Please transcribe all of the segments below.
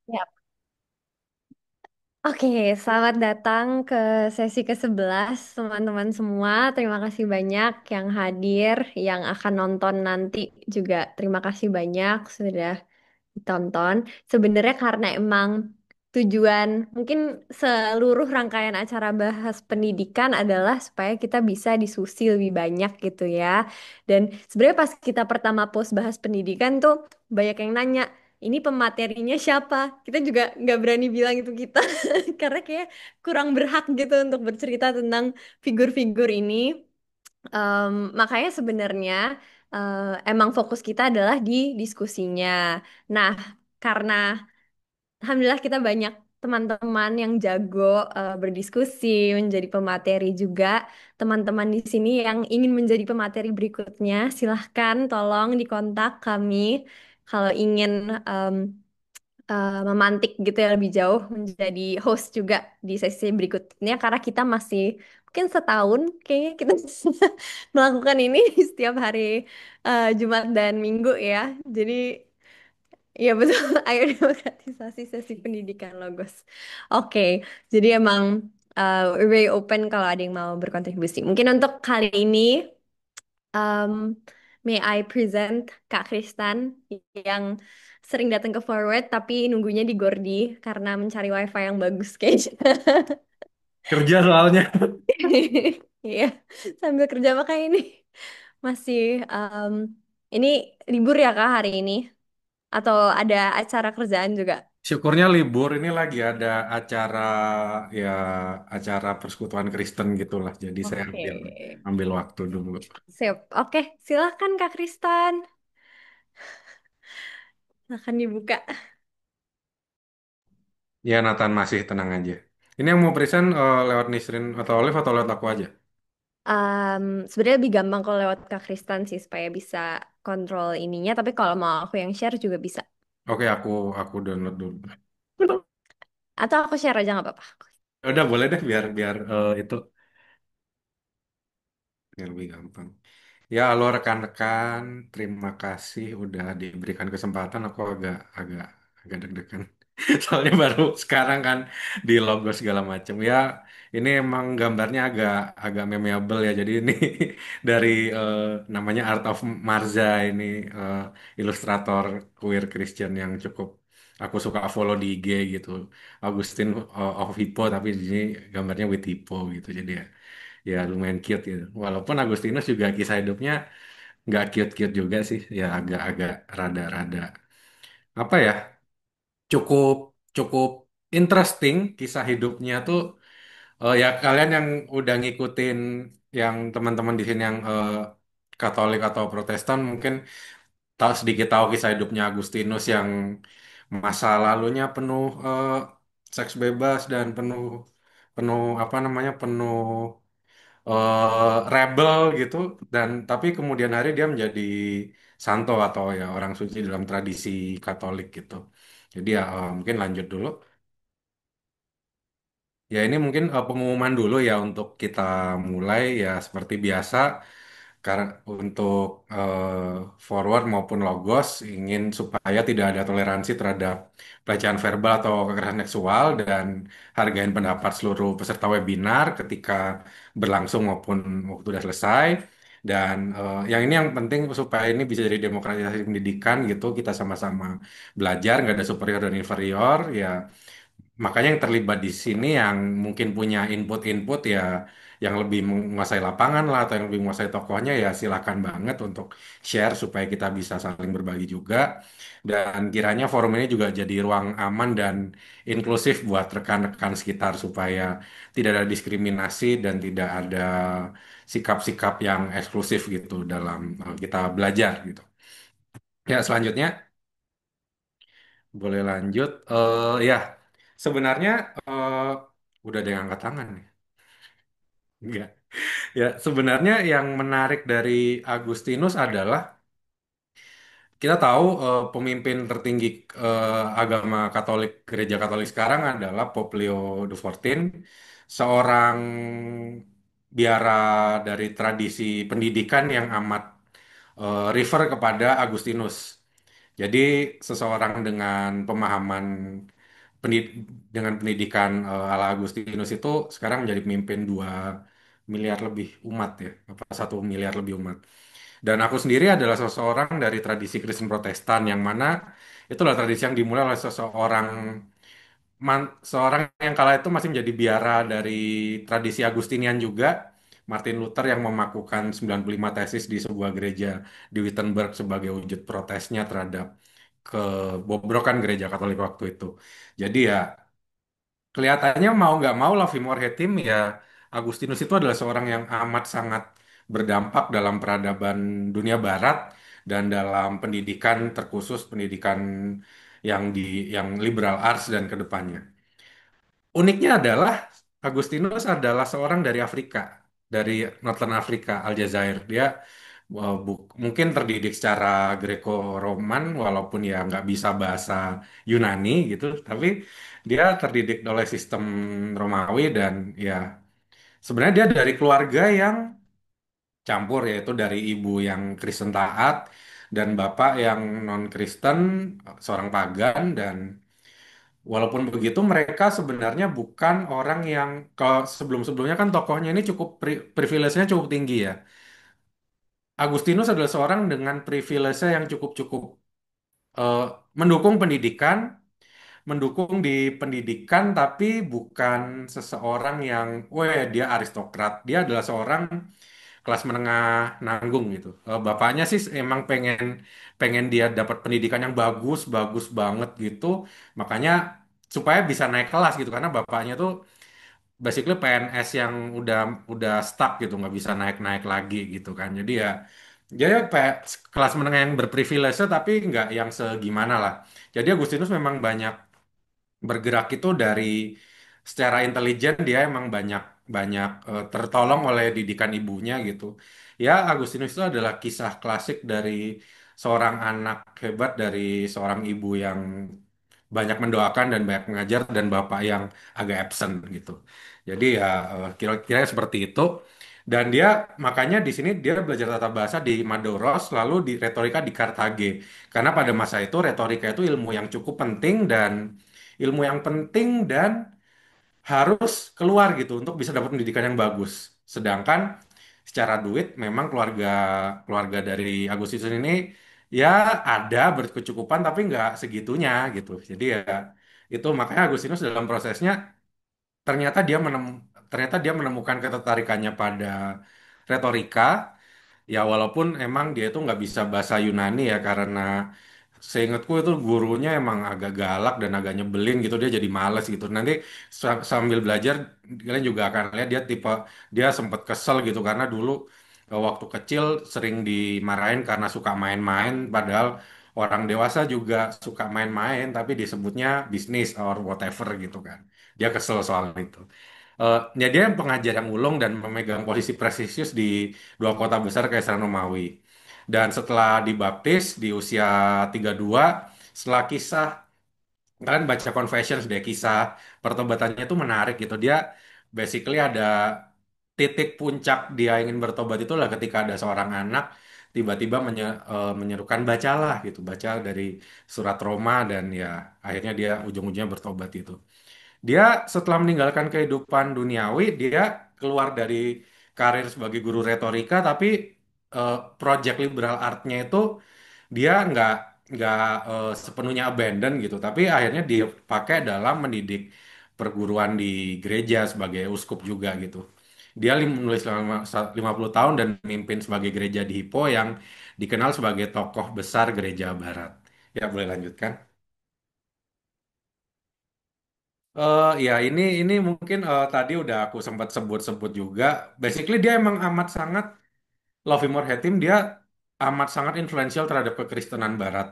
Ya. Oke, selamat datang ke sesi ke-11 teman-teman semua. Terima kasih banyak yang hadir, yang akan nonton nanti juga. Terima kasih banyak sudah ditonton. Sebenarnya karena emang tujuan mungkin seluruh rangkaian acara bahas pendidikan adalah supaya kita bisa diskusi lebih banyak gitu ya. Dan sebenarnya pas kita pertama post bahas pendidikan tuh banyak yang nanya, ini pematerinya siapa? Kita juga nggak berani bilang itu kita karena kayak kurang berhak gitu untuk bercerita tentang figur-figur ini. Makanya sebenarnya emang fokus kita adalah di diskusinya. Nah, karena Alhamdulillah kita banyak teman-teman yang jago berdiskusi, menjadi pemateri juga. Teman-teman di sini yang ingin menjadi pemateri berikutnya, silahkan tolong dikontak kami kalau ingin em, memantik gitu ya lebih jauh menjadi host juga di sesi berikutnya karena kita masih mungkin setahun kayaknya kita melakukan ini setiap hari Jumat dan Minggu ya. Jadi iya betul, ayo demokratisasi sesi pendidikan Logos. Oke, jadi emang we're very open kalau ada yang mau berkontribusi. Mungkin untuk kali ini, um, may I present Kak Kristan yang sering datang ke Forward tapi nunggunya di Gordi karena mencari wifi yang bagus kayaknya. Kerja soalnya. Iya, sambil kerja makanya ini masih um, ini libur ya Kak hari ini atau ada acara kerjaan juga? Syukurnya libur ini lagi ada acara ya acara persekutuan Kristen gitulah. Jadi saya Oke, ambil waktu dulu. sip. Oke, silahkan Kak Kristan. Akan dibuka. Ya Nathan masih tenang aja. Ini yang mau present lewat Nisrin atau Olive atau lewat aku aja? Sebenarnya lebih gampang kalau lewat Kak Kristan sih supaya bisa kontrol ininya. Tapi kalau mau aku yang share juga bisa. Oke, aku download dulu. Atau aku share aja nggak apa-apa. Udah boleh deh biar biar itu yang lebih gampang. Ya, halo rekan-rekan, terima kasih udah diberikan kesempatan. Aku agak agak agak deg-degan. Soalnya baru sekarang kan di logo segala macam. Ya, ini emang gambarnya agak agak memeable ya. Jadi ini dari namanya Art of Marza ini eh, ilustrator queer Christian yang cukup aku suka follow di IG gitu. Agustin of Hippo tapi di sini gambarnya with Hippo gitu. Jadi ya lumayan cute gitu. Walaupun Agustinus juga kisah hidupnya nggak cute-cute juga sih, ya agak-agak rada-rada apa ya, cukup cukup interesting kisah hidupnya tuh. Ya kalian yang udah ngikutin yang teman-teman di sini yang Katolik atau Protestan mungkin tahu sedikit tahu kisah hidupnya Agustinus yang masa lalunya penuh seks bebas dan penuh penuh apa namanya penuh rebel gitu dan tapi kemudian hari dia menjadi santo atau ya orang suci dalam tradisi Katolik gitu. Jadi ya mungkin lanjut dulu. Ya ini mungkin pengumuman dulu ya untuk kita mulai ya seperti biasa karena untuk forward maupun logos ingin supaya tidak ada toleransi terhadap pelecehan verbal atau kekerasan seksual dan hargain pendapat seluruh peserta webinar ketika berlangsung maupun waktu sudah selesai. Dan yang ini yang penting supaya ini bisa jadi demokratisasi pendidikan gitu, kita sama-sama belajar, nggak ada superior dan inferior ya. Makanya yang terlibat di sini yang mungkin punya input-input ya yang lebih menguasai lapangan lah atau yang lebih menguasai tokohnya ya silakan banget untuk share supaya kita bisa saling berbagi juga. Dan kiranya forum ini juga jadi ruang aman dan inklusif buat rekan-rekan sekitar supaya tidak ada diskriminasi dan tidak ada sikap-sikap yang eksklusif gitu dalam kita belajar gitu. Ya, selanjutnya boleh lanjut. Ya, sebenarnya udah ada yang angkat tangan nih. Enggak. Ya, sebenarnya yang menarik dari Agustinus adalah kita tahu pemimpin tertinggi agama Katolik, Gereja Katolik sekarang adalah Pope Leo XIV, seorang biara dari tradisi pendidikan yang amat refer kepada Agustinus. Jadi seseorang dengan pemahaman pendid- dengan pendidikan ala Agustinus itu sekarang menjadi pemimpin 2 miliar lebih umat ya, apa 1 miliar lebih umat. Dan aku sendiri adalah seseorang dari tradisi Kristen Protestan yang mana itulah tradisi yang dimulai oleh seorang yang kala itu masih menjadi biara dari tradisi Agustinian juga, Martin Luther yang memakukan 95 tesis di sebuah gereja di Wittenberg sebagai wujud protesnya terhadap kebobrokan gereja Katolik waktu itu. Jadi ya kelihatannya mau nggak mau Lovimor Hetim ya Agustinus itu adalah seorang yang amat sangat berdampak dalam peradaban dunia Barat dan dalam pendidikan terkhusus pendidikan yang liberal arts dan kedepannya. Uniknya adalah Agustinus adalah seorang dari Afrika, dari Northern Afrika, Aljazair. Dia mungkin terdidik secara Greco-Roman, walaupun ya nggak bisa bahasa Yunani gitu, tapi dia terdidik oleh sistem Romawi dan ya sebenarnya dia dari keluarga yang campur, yaitu dari ibu yang Kristen taat dan bapak yang non-Kristen, seorang pagan dan walaupun begitu, mereka sebenarnya bukan orang yang kalau sebelum-sebelumnya kan tokohnya ini cukup privilege-nya cukup tinggi ya. Agustinus adalah seorang dengan privilege yang cukup-cukup eh, mendukung pendidikan, mendukung di pendidikan, tapi bukan seseorang yang, weh dia aristokrat. Dia adalah seorang kelas menengah nanggung gitu. Bapaknya sih emang pengen pengen dia dapat pendidikan yang bagus, bagus banget gitu. Makanya supaya bisa naik kelas gitu karena bapaknya tuh basically PNS yang udah stuck gitu nggak bisa naik-naik lagi gitu kan jadi ya kelas menengah yang berprivilege tapi nggak yang segimana lah jadi Agustinus memang banyak bergerak itu dari secara intelijen dia emang banyak banyak tertolong oleh didikan ibunya gitu ya Agustinus itu adalah kisah klasik dari seorang anak hebat dari seorang ibu yang banyak mendoakan dan banyak mengajar dan bapak yang agak absent gitu. Jadi ya kira-kira seperti itu. Dan dia makanya di sini dia belajar tata bahasa di Madoros lalu di retorika di Kartage. Karena pada masa itu retorika itu ilmu yang cukup penting dan ilmu yang penting dan harus keluar gitu untuk bisa dapat pendidikan yang bagus. Sedangkan secara duit memang keluarga keluarga dari Agustinus ini ya ada berkecukupan tapi nggak segitunya gitu. Jadi ya itu makanya Agustinus dalam prosesnya ternyata ternyata dia menemukan ketertarikannya pada retorika. Ya walaupun emang dia itu nggak bisa bahasa Yunani ya karena seingatku itu gurunya emang agak galak dan agak nyebelin gitu dia jadi males gitu. Nanti sambil belajar kalian juga akan lihat dia sempat kesel gitu karena dulu waktu kecil sering dimarahin karena suka main-main padahal orang dewasa juga suka main-main tapi disebutnya bisnis or whatever gitu kan. Dia kesel soal itu. Ya dia pengajar yang ulung dan memegang posisi prestisius di 2 kota besar Kaisaran Romawi. Dan setelah dibaptis di usia 32, setelah kisah, kalian baca Confessions deh, kisah pertobatannya itu menarik gitu. Dia basically ada titik puncak dia ingin bertobat itulah ketika ada seorang anak tiba-tiba menyerukan bacalah gitu, baca dari surat Roma dan ya akhirnya dia ujung-ujungnya bertobat itu. Dia setelah meninggalkan kehidupan duniawi, dia keluar dari karir sebagai guru retorika, tapi project liberal artnya itu dia nggak sepenuhnya abandon gitu, tapi akhirnya dia pakai dalam mendidik perguruan di gereja sebagai uskup juga gitu. Dia menulis selama 50 tahun dan memimpin sebagai gereja di Hippo yang dikenal sebagai tokoh besar gereja Barat. Ya, boleh lanjutkan. Ya ini mungkin tadi udah aku sempat sebut-sebut juga. Basically dia emang amat sangat Lovimor Hetim dia amat sangat influential terhadap kekristenan Barat,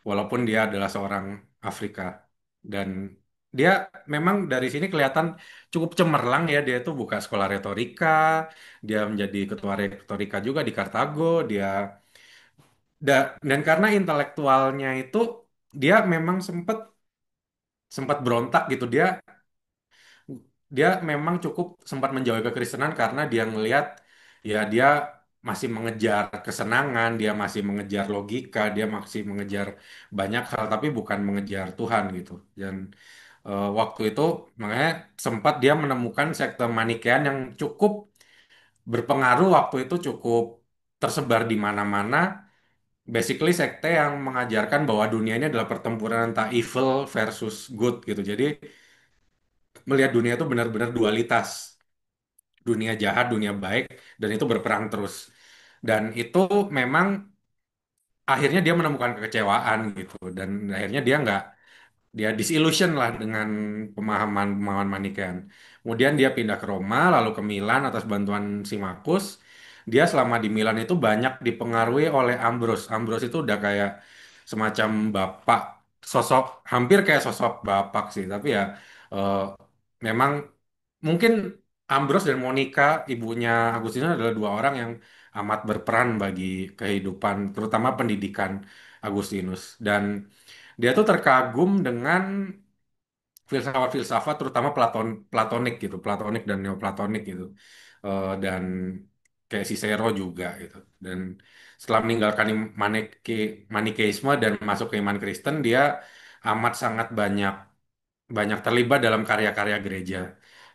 walaupun dia adalah seorang Afrika dan dia memang dari sini kelihatan cukup cemerlang ya. Dia itu buka sekolah retorika, dia menjadi ketua retorika juga di Kartago. Dan karena intelektualnya itu dia memang sempat sempat berontak gitu. Dia memang cukup sempat menjauhi kekristenan karena dia ngelihat ya dia masih mengejar kesenangan, dia masih mengejar logika, dia masih mengejar banyak hal, tapi bukan mengejar Tuhan gitu. Dan waktu itu makanya sempat dia menemukan sekte Manikean yang cukup berpengaruh waktu itu, cukup tersebar di mana-mana. Basically sekte yang mengajarkan bahwa dunia ini adalah pertempuran antara evil versus good gitu. Jadi melihat dunia itu benar-benar dualitas, dunia jahat, dunia baik, dan itu berperang terus. Dan itu memang akhirnya dia menemukan kekecewaan gitu, dan akhirnya dia disillusion lah dengan pemahaman Manichean. Kemudian dia pindah ke Roma, lalu ke Milan atas bantuan si Markus. Dia selama di Milan itu banyak dipengaruhi oleh Ambrose. Ambrose itu udah kayak semacam bapak, sosok hampir kayak sosok bapak sih, tapi ya eh, memang mungkin Ambrose dan Monica, ibunya Agustinus, adalah dua orang yang amat berperan bagi kehidupan, terutama pendidikan Agustinus. Dan dia tuh terkagum dengan filsafat-filsafat, terutama Platonik gitu, Platonik dan Neoplatonik gitu. Dan kayak Cicero juga gitu. Dan setelah meninggalkan Manikeisme dan masuk ke iman Kristen, dia amat sangat banyak banyak terlibat dalam karya-karya gereja.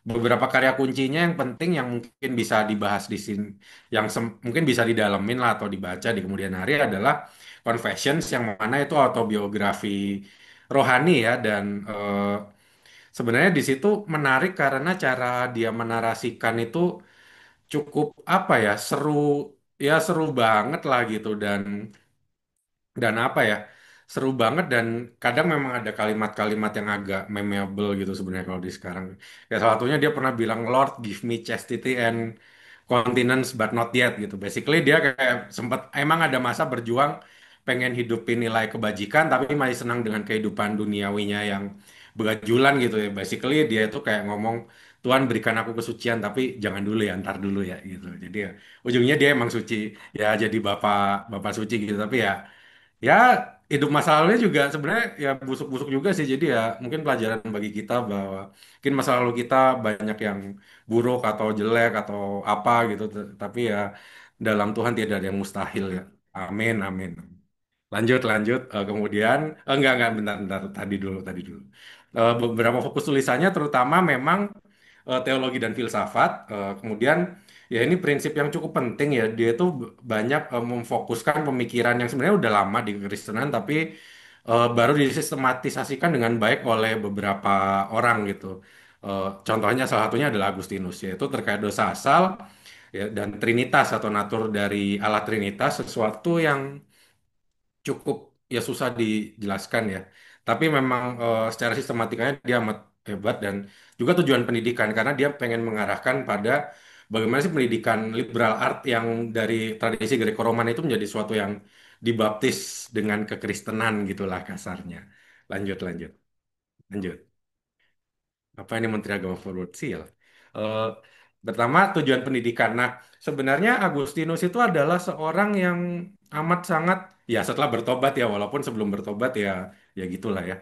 Beberapa karya kuncinya yang penting yang mungkin bisa dibahas di sini, yang mungkin bisa didalemin lah atau dibaca di kemudian hari adalah Confessions, yang mana itu autobiografi rohani ya. Dan sebenarnya di situ menarik karena cara dia menarasikan itu cukup apa ya, seru, ya seru banget lah gitu. Dan apa ya, seru banget. Dan kadang memang ada kalimat-kalimat yang agak memeable gitu sebenarnya kalau di sekarang. Ya salah satunya dia pernah bilang, Lord give me chastity and continence but not yet gitu. Basically dia kayak sempat emang ada masa berjuang pengen hidupin nilai kebajikan tapi masih senang dengan kehidupan duniawinya yang begajulan gitu ya. Basically dia itu kayak ngomong, Tuhan berikan aku kesucian tapi jangan dulu ya, ntar dulu ya gitu. Jadi ya ujungnya dia emang suci, ya jadi bapak bapak suci gitu. Tapi ya, ya hidup masa lalunya juga sebenarnya ya busuk-busuk juga sih. Jadi ya mungkin pelajaran bagi kita bahwa mungkin masa lalu kita banyak yang buruk atau jelek atau apa gitu. Tapi ya dalam Tuhan tidak ada yang mustahil ya. Amin, amin. Lanjut, lanjut. Kemudian, enggak, bentar, bentar. Tadi dulu. Beberapa fokus tulisannya terutama memang teologi dan filsafat. Kemudian ya ini prinsip yang cukup penting ya. Dia itu banyak memfokuskan pemikiran yang sebenarnya udah lama di kekristenan, tapi baru disistematisasikan dengan baik oleh beberapa orang gitu. Contohnya salah satunya adalah Agustinus, yaitu terkait dosa asal ya, dan Trinitas atau natur dari Allah Trinitas, sesuatu yang cukup ya susah dijelaskan ya. Tapi memang secara sistematikanya dia amat hebat. Dan juga tujuan pendidikan karena dia pengen mengarahkan pada bagaimana sih pendidikan liberal art yang dari tradisi Greco-Roman itu menjadi suatu yang dibaptis dengan kekristenan gitulah kasarnya. Lanjut, lanjut, lanjut. Apa ini Menteri Agama forward sih ya? Eh, Pertama tujuan pendidikan. Nah, sebenarnya Agustinus itu adalah seorang yang amat sangat, ya setelah bertobat ya, walaupun sebelum bertobat ya ya gitulah ya.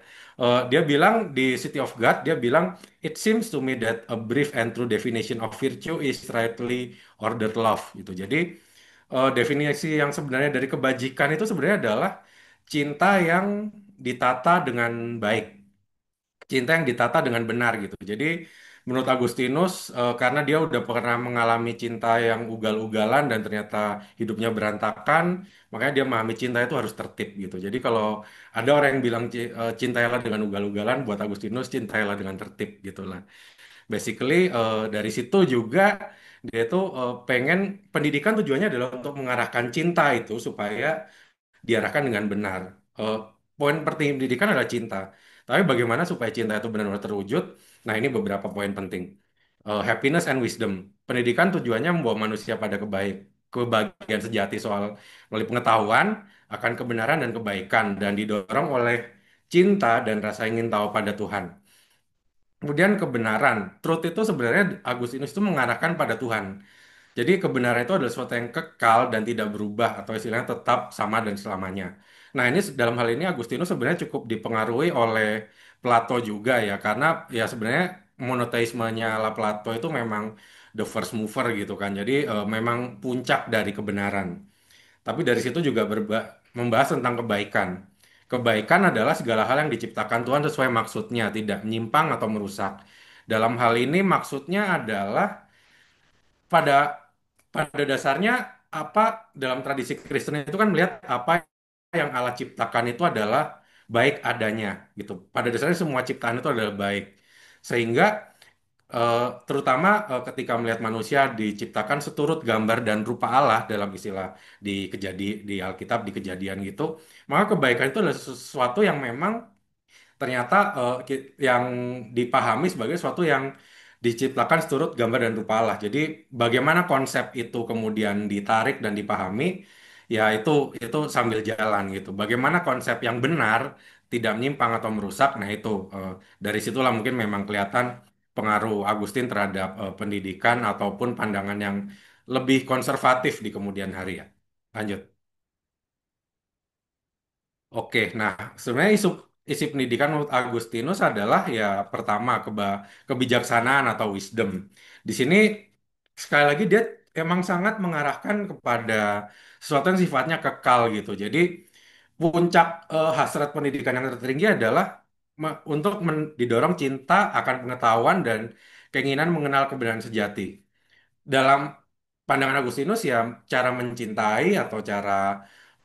Dia bilang di City of God, dia bilang, it seems to me that a brief and true definition of virtue is rightly ordered love gitu. Jadi definisi yang sebenarnya dari kebajikan itu sebenarnya adalah cinta yang ditata dengan baik, cinta yang ditata dengan benar gitu. Jadi menurut Agustinus, karena dia udah pernah mengalami cinta yang ugal-ugalan dan ternyata hidupnya berantakan, makanya dia memahami cinta itu harus tertib gitu. Jadi kalau ada orang yang bilang cintailah dengan ugal-ugalan, buat Agustinus cintailah dengan tertib gitulah. Basically dari situ juga dia tuh pengen pendidikan tujuannya adalah untuk mengarahkan cinta itu supaya diarahkan dengan benar. Eh, Poin pendidikan adalah cinta. Tapi bagaimana supaya cinta itu benar-benar terwujud? Nah, ini beberapa poin penting. Happiness and wisdom. Pendidikan tujuannya membawa manusia pada kebahagiaan sejati soal melalui pengetahuan akan kebenaran dan kebaikan dan didorong oleh cinta dan rasa ingin tahu pada Tuhan. Kemudian kebenaran. Truth itu sebenarnya Agustinus itu mengarahkan pada Tuhan. Jadi kebenaran itu adalah sesuatu yang kekal dan tidak berubah atau istilahnya tetap sama dan selamanya. Nah ini dalam hal ini Agustinus sebenarnya cukup dipengaruhi oleh Plato juga ya, karena ya sebenarnya monoteismenya ala Plato itu memang the first mover gitu kan. Jadi memang puncak dari kebenaran. Tapi dari situ juga membahas tentang kebaikan. Kebaikan adalah segala hal yang diciptakan Tuhan sesuai maksudnya, tidak menyimpang atau merusak. Dalam hal ini maksudnya adalah pada pada dasarnya apa dalam tradisi Kristen itu kan melihat apa yang Allah ciptakan itu adalah baik adanya gitu. Pada dasarnya semua ciptaan itu adalah baik. Sehingga eh, terutama ketika melihat manusia diciptakan seturut gambar dan rupa Allah dalam istilah di Alkitab di Kejadian gitu, maka kebaikan itu adalah sesuatu yang memang ternyata yang dipahami sebagai sesuatu yang diciptakan seturut gambar dan rupa Allah. Jadi bagaimana konsep itu kemudian ditarik dan dipahami, ya itu sambil jalan gitu. Bagaimana konsep yang benar tidak menyimpang atau merusak, nah itu dari situlah mungkin memang kelihatan pengaruh Agustin terhadap pendidikan ataupun pandangan yang lebih konservatif di kemudian hari ya. Lanjut. Oke, nah sebenarnya isi pendidikan menurut Agustinus adalah ya pertama kebijaksanaan atau wisdom. Di sini sekali lagi dia emang sangat mengarahkan kepada sesuatu yang sifatnya kekal gitu. Jadi puncak hasrat pendidikan yang tertinggi adalah untuk didorong cinta akan pengetahuan dan keinginan mengenal kebenaran sejati. Dalam pandangan Agustinus ya cara mencintai atau cara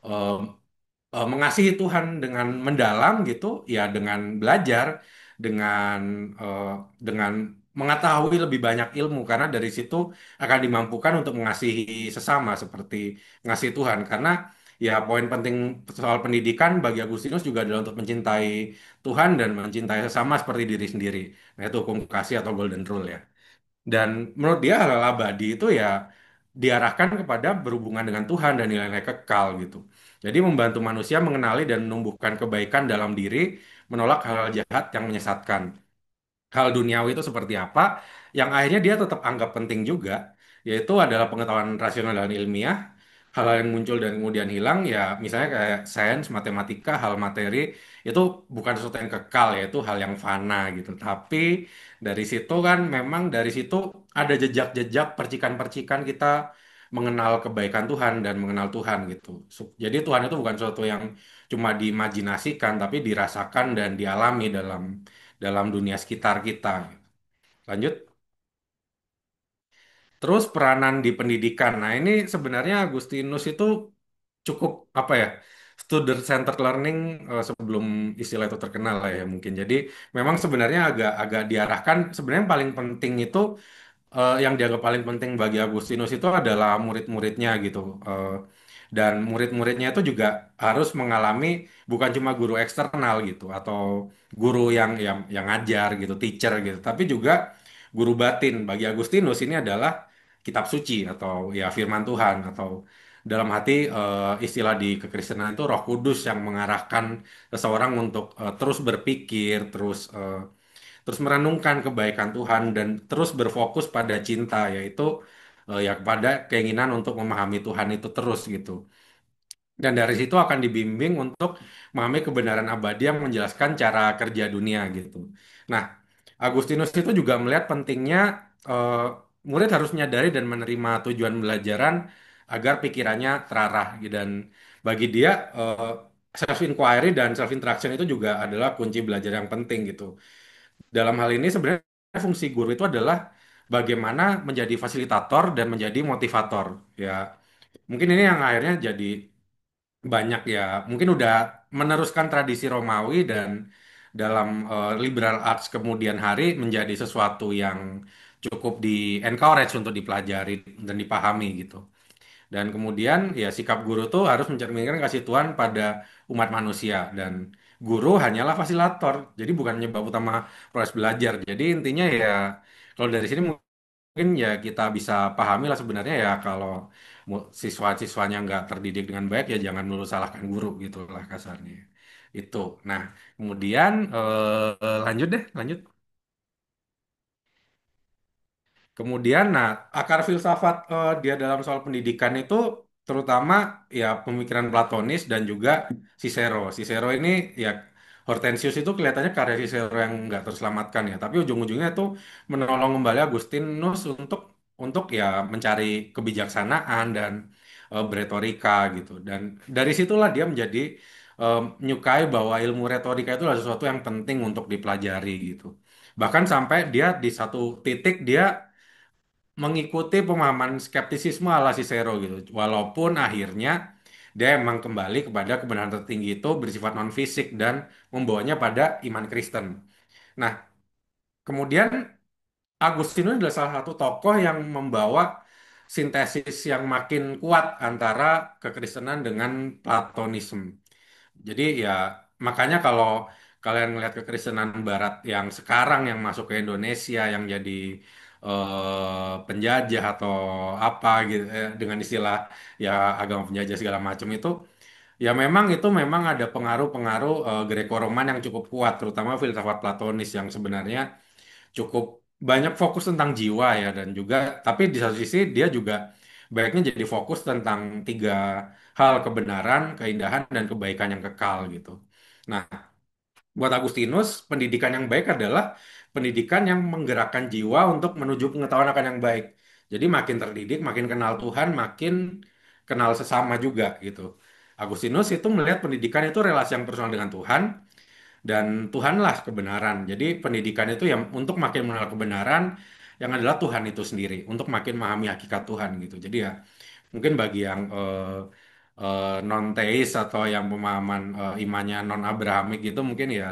eh, mengasihi Tuhan dengan mendalam gitu ya dengan belajar dengan eh, dengan mengetahui lebih banyak ilmu karena dari situ akan dimampukan untuk mengasihi sesama seperti mengasihi Tuhan karena ya poin penting soal pendidikan bagi Agustinus juga adalah untuk mencintai Tuhan dan mencintai sesama seperti diri sendiri. Nah, itu hukum kasih atau golden rule ya. Dan menurut dia hal-hal abadi itu ya diarahkan kepada berhubungan dengan Tuhan dan nilai-nilai kekal gitu. Jadi membantu manusia mengenali dan menumbuhkan kebaikan dalam diri, menolak hal-hal jahat yang menyesatkan. Hal duniawi itu seperti apa, yang akhirnya dia tetap anggap penting juga, yaitu adalah pengetahuan rasional dan ilmiah, hal-hal yang muncul dan kemudian hilang, ya misalnya kayak sains, matematika, hal materi, itu bukan sesuatu yang kekal, yaitu hal yang fana gitu. Tapi dari situ kan memang dari situ ada jejak-jejak, percikan-percikan kita mengenal kebaikan Tuhan dan mengenal Tuhan gitu. Jadi Tuhan itu bukan sesuatu yang cuma diimajinasikan, tapi dirasakan dan dialami dalam dunia sekitar kita. Lanjut, terus peranan di pendidikan. Nah, ini sebenarnya Agustinus itu cukup apa ya? Student centered learning sebelum istilah itu terkenal lah ya mungkin. Jadi memang sebenarnya agak agak diarahkan sebenarnya yang paling penting itu yang dianggap paling penting bagi Agustinus itu adalah murid-muridnya gitu. Dan murid-muridnya itu juga harus mengalami bukan cuma guru eksternal gitu atau guru yang ngajar gitu, teacher gitu, tapi juga guru batin. Bagi Agustinus ini adalah kitab suci atau ya firman Tuhan atau dalam hati istilah di kekristenan itu Roh Kudus yang mengarahkan seseorang untuk terus berpikir, terus merenungkan kebaikan Tuhan dan terus berfokus pada cinta yaitu ya pada keinginan untuk memahami Tuhan itu terus gitu. Dan dari situ akan dibimbing untuk memahami kebenaran abadi yang menjelaskan cara kerja dunia gitu. Nah, Agustinus itu juga melihat pentingnya eh, murid harus menyadari dan menerima tujuan belajaran agar pikirannya terarah gitu. Dan bagi dia self inquiry dan self interaction itu juga adalah kunci belajar yang penting gitu. Dalam hal ini sebenarnya fungsi guru itu adalah bagaimana menjadi fasilitator dan menjadi motivator. Ya, mungkin ini yang akhirnya jadi banyak ya, mungkin udah meneruskan tradisi Romawi dan dalam liberal arts kemudian hari menjadi sesuatu yang cukup di encourage untuk dipelajari dan dipahami gitu. Dan kemudian ya sikap guru tuh harus mencerminkan kasih Tuhan pada umat manusia dan guru hanyalah fasilitator. Jadi bukan penyebab utama proses belajar. Jadi intinya ya kalau dari sini mungkin ya kita bisa pahami lah sebenarnya ya kalau siswa-siswanya nggak terdidik dengan baik ya jangan melulu salahkan guru gitulah kasarnya. Itu. Nah, kemudian lanjut deh, lanjut. Kemudian, nah, akar filsafat dia dalam soal pendidikan itu terutama ya pemikiran Platonis dan juga Cicero. Cicero ini ya Hortensius itu kelihatannya karya Cicero yang nggak terselamatkan ya, tapi ujung-ujungnya itu menolong kembali Agustinus untuk untuk ya mencari kebijaksanaan dan beretorika gitu. Dan dari situlah dia menjadi menyukai bahwa ilmu retorika itu adalah sesuatu yang penting untuk dipelajari gitu. Bahkan sampai dia di satu titik dia mengikuti pemahaman skeptisisme ala Cicero gitu. Walaupun akhirnya dia emang kembali kepada kebenaran tertinggi itu bersifat non fisik dan membawanya pada iman Kristen. Nah, kemudian Agustinus adalah salah satu tokoh yang membawa sintesis yang makin kuat antara kekristenan dengan Platonisme. Jadi ya makanya kalau kalian melihat kekristenan Barat yang sekarang yang masuk ke Indonesia yang jadi penjajah atau apa gitu dengan istilah ya agama penjajah segala macam itu ya memang itu memang ada pengaruh-pengaruh Greco-Roman yang cukup kuat terutama filsafat Platonis yang sebenarnya cukup banyak fokus tentang jiwa ya dan juga tapi di satu sisi dia juga baiknya jadi fokus tentang tiga hal kebenaran, keindahan dan kebaikan yang kekal gitu. Nah, buat Agustinus pendidikan yang baik adalah pendidikan yang menggerakkan jiwa untuk menuju pengetahuan akan yang baik. Jadi makin terdidik, makin kenal Tuhan, makin kenal sesama juga gitu. Agustinus itu melihat pendidikan itu relasi yang personal dengan Tuhan dan Tuhanlah kebenaran. Jadi pendidikan itu yang untuk makin mengenal kebenaran yang adalah Tuhan itu sendiri, untuk makin memahami hakikat Tuhan gitu. Jadi ya mungkin bagi yang non teis atau yang pemahaman imannya non Abrahamik gitu mungkin ya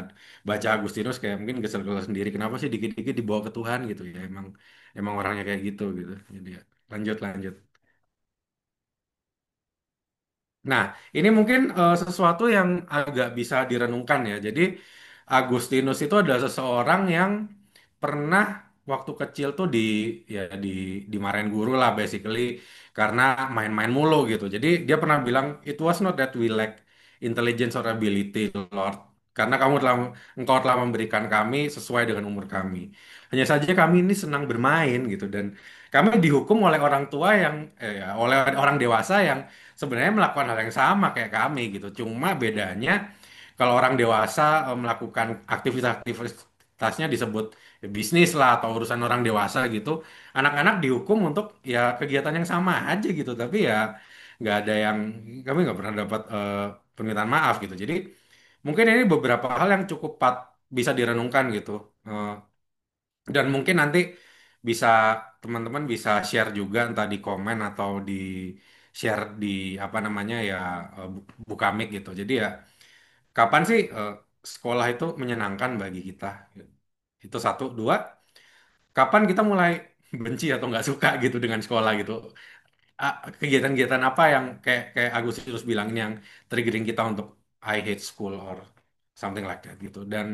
baca Agustinus kayak mungkin kesel-kesel sendiri kenapa sih dikit-dikit dibawa ke Tuhan gitu ya emang emang orangnya kayak gitu gitu. Jadi ya lanjut lanjut. Nah, ini mungkin sesuatu yang agak bisa direnungkan ya. Jadi, Agustinus itu adalah seseorang yang pernah waktu kecil tuh ya di dimarahin guru lah basically karena main-main mulu gitu. Jadi dia pernah bilang it was not that we lack intelligence or ability, Lord. Karena engkau telah memberikan kami sesuai dengan umur kami. Hanya saja kami ini senang bermain gitu dan kami dihukum oleh orang tua yang ya, oleh orang dewasa yang sebenarnya melakukan hal yang sama kayak kami gitu. Cuma bedanya kalau orang dewasa melakukan aktivitas-aktivitasnya disebut ya, bisnis lah atau urusan orang dewasa gitu. Anak-anak dihukum untuk ya kegiatan yang sama aja gitu. Tapi ya nggak ada yang kami nggak pernah dapat permintaan maaf gitu. Jadi mungkin ini beberapa hal yang cukup bisa direnungkan gitu. Eh, dan mungkin nanti bisa teman-teman bisa share juga entah di komen atau di share di apa namanya ya Bukamik gitu. Jadi ya kapan sih sekolah itu menyenangkan bagi kita? Itu satu, dua. Kapan kita mulai benci atau nggak suka gitu dengan sekolah gitu? Kegiatan-kegiatan apa yang kayak kayak Agustinus bilang ini yang triggering kita untuk I hate school or something like that gitu. Dan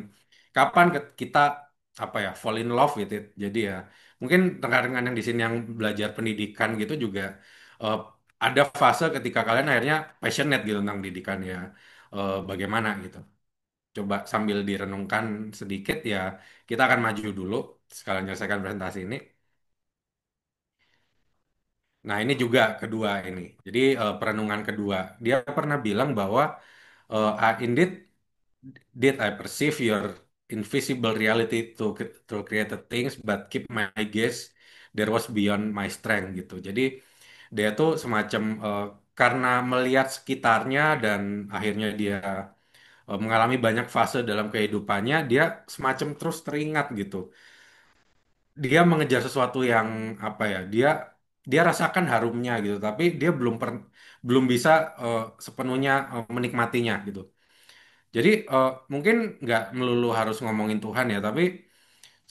kapan kita apa ya fall in love with it. Jadi ya mungkin rekan-rekan yang di sini yang belajar pendidikan gitu juga eh, ada fase ketika kalian akhirnya passionate gitu tentang pendidikan ya bagaimana gitu. Coba sambil direnungkan sedikit ya kita akan maju dulu sekalian menyelesaikan presentasi ini. Nah, ini juga kedua ini. Jadi perenungan kedua, dia pernah bilang bahwa indeed did I perceive your invisible reality to created things, but keep my gaze there was beyond my strength gitu. Jadi dia tuh semacam karena melihat sekitarnya dan akhirnya dia mengalami banyak fase dalam kehidupannya, dia semacam terus teringat gitu dia mengejar sesuatu yang apa ya dia dia rasakan harumnya gitu tapi dia belum bisa sepenuhnya menikmatinya gitu jadi mungkin nggak melulu harus ngomongin Tuhan ya tapi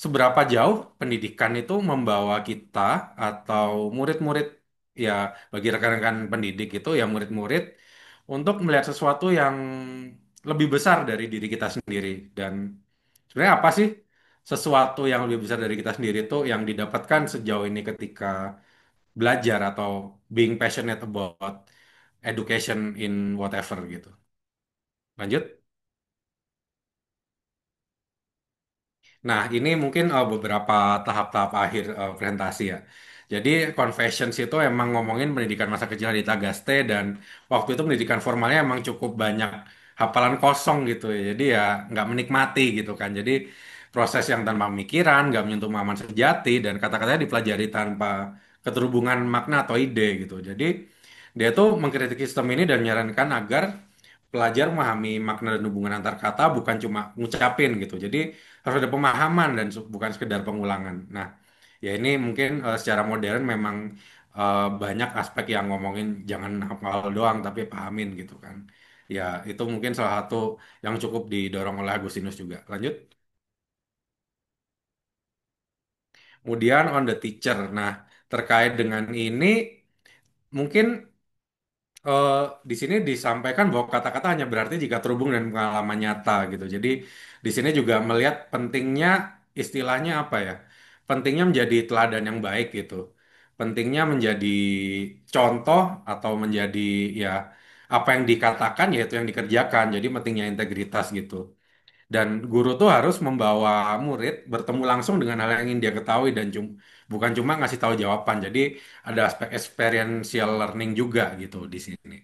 seberapa jauh pendidikan itu membawa kita atau murid-murid ya bagi rekan-rekan pendidik itu ya murid-murid untuk melihat sesuatu yang lebih besar dari diri kita sendiri dan sebenarnya apa sih sesuatu yang lebih besar dari kita sendiri itu yang didapatkan sejauh ini ketika belajar atau being passionate about education in whatever gitu. Lanjut. Nah, ini mungkin beberapa tahap-tahap akhir presentasi ya. Jadi, Confessions itu emang ngomongin pendidikan masa kecil di Tagaste dan waktu itu pendidikan formalnya emang cukup banyak hafalan kosong gitu ya. Jadi ya nggak menikmati gitu kan. Jadi proses yang tanpa pemikiran, nggak menyentuh pemahaman sejati dan kata-katanya dipelajari tanpa keterhubungan makna atau ide gitu. Jadi dia tuh mengkritik sistem ini dan menyarankan agar pelajar memahami makna dan hubungan antar kata bukan cuma ngucapin gitu. Jadi harus ada pemahaman dan bukan sekedar pengulangan. Nah, ya ini mungkin secara modern memang banyak aspek yang ngomongin jangan hafal doang tapi pahamin gitu kan. Ya, itu mungkin salah satu yang cukup didorong oleh Agustinus juga. Lanjut. Kemudian on the teacher. Nah, terkait dengan ini mungkin eh, di sini disampaikan bahwa kata-kata hanya berarti jika terhubung dengan pengalaman nyata gitu. Jadi di sini juga melihat pentingnya istilahnya apa ya? Pentingnya menjadi teladan yang baik gitu. Pentingnya menjadi contoh atau menjadi ya apa yang dikatakan yaitu yang dikerjakan. Jadi pentingnya integritas gitu. Dan guru tuh harus membawa murid bertemu langsung dengan hal yang ingin dia ketahui dan bukan cuma ngasih tahu jawaban. Jadi ada aspek experiential learning juga gitu di sini.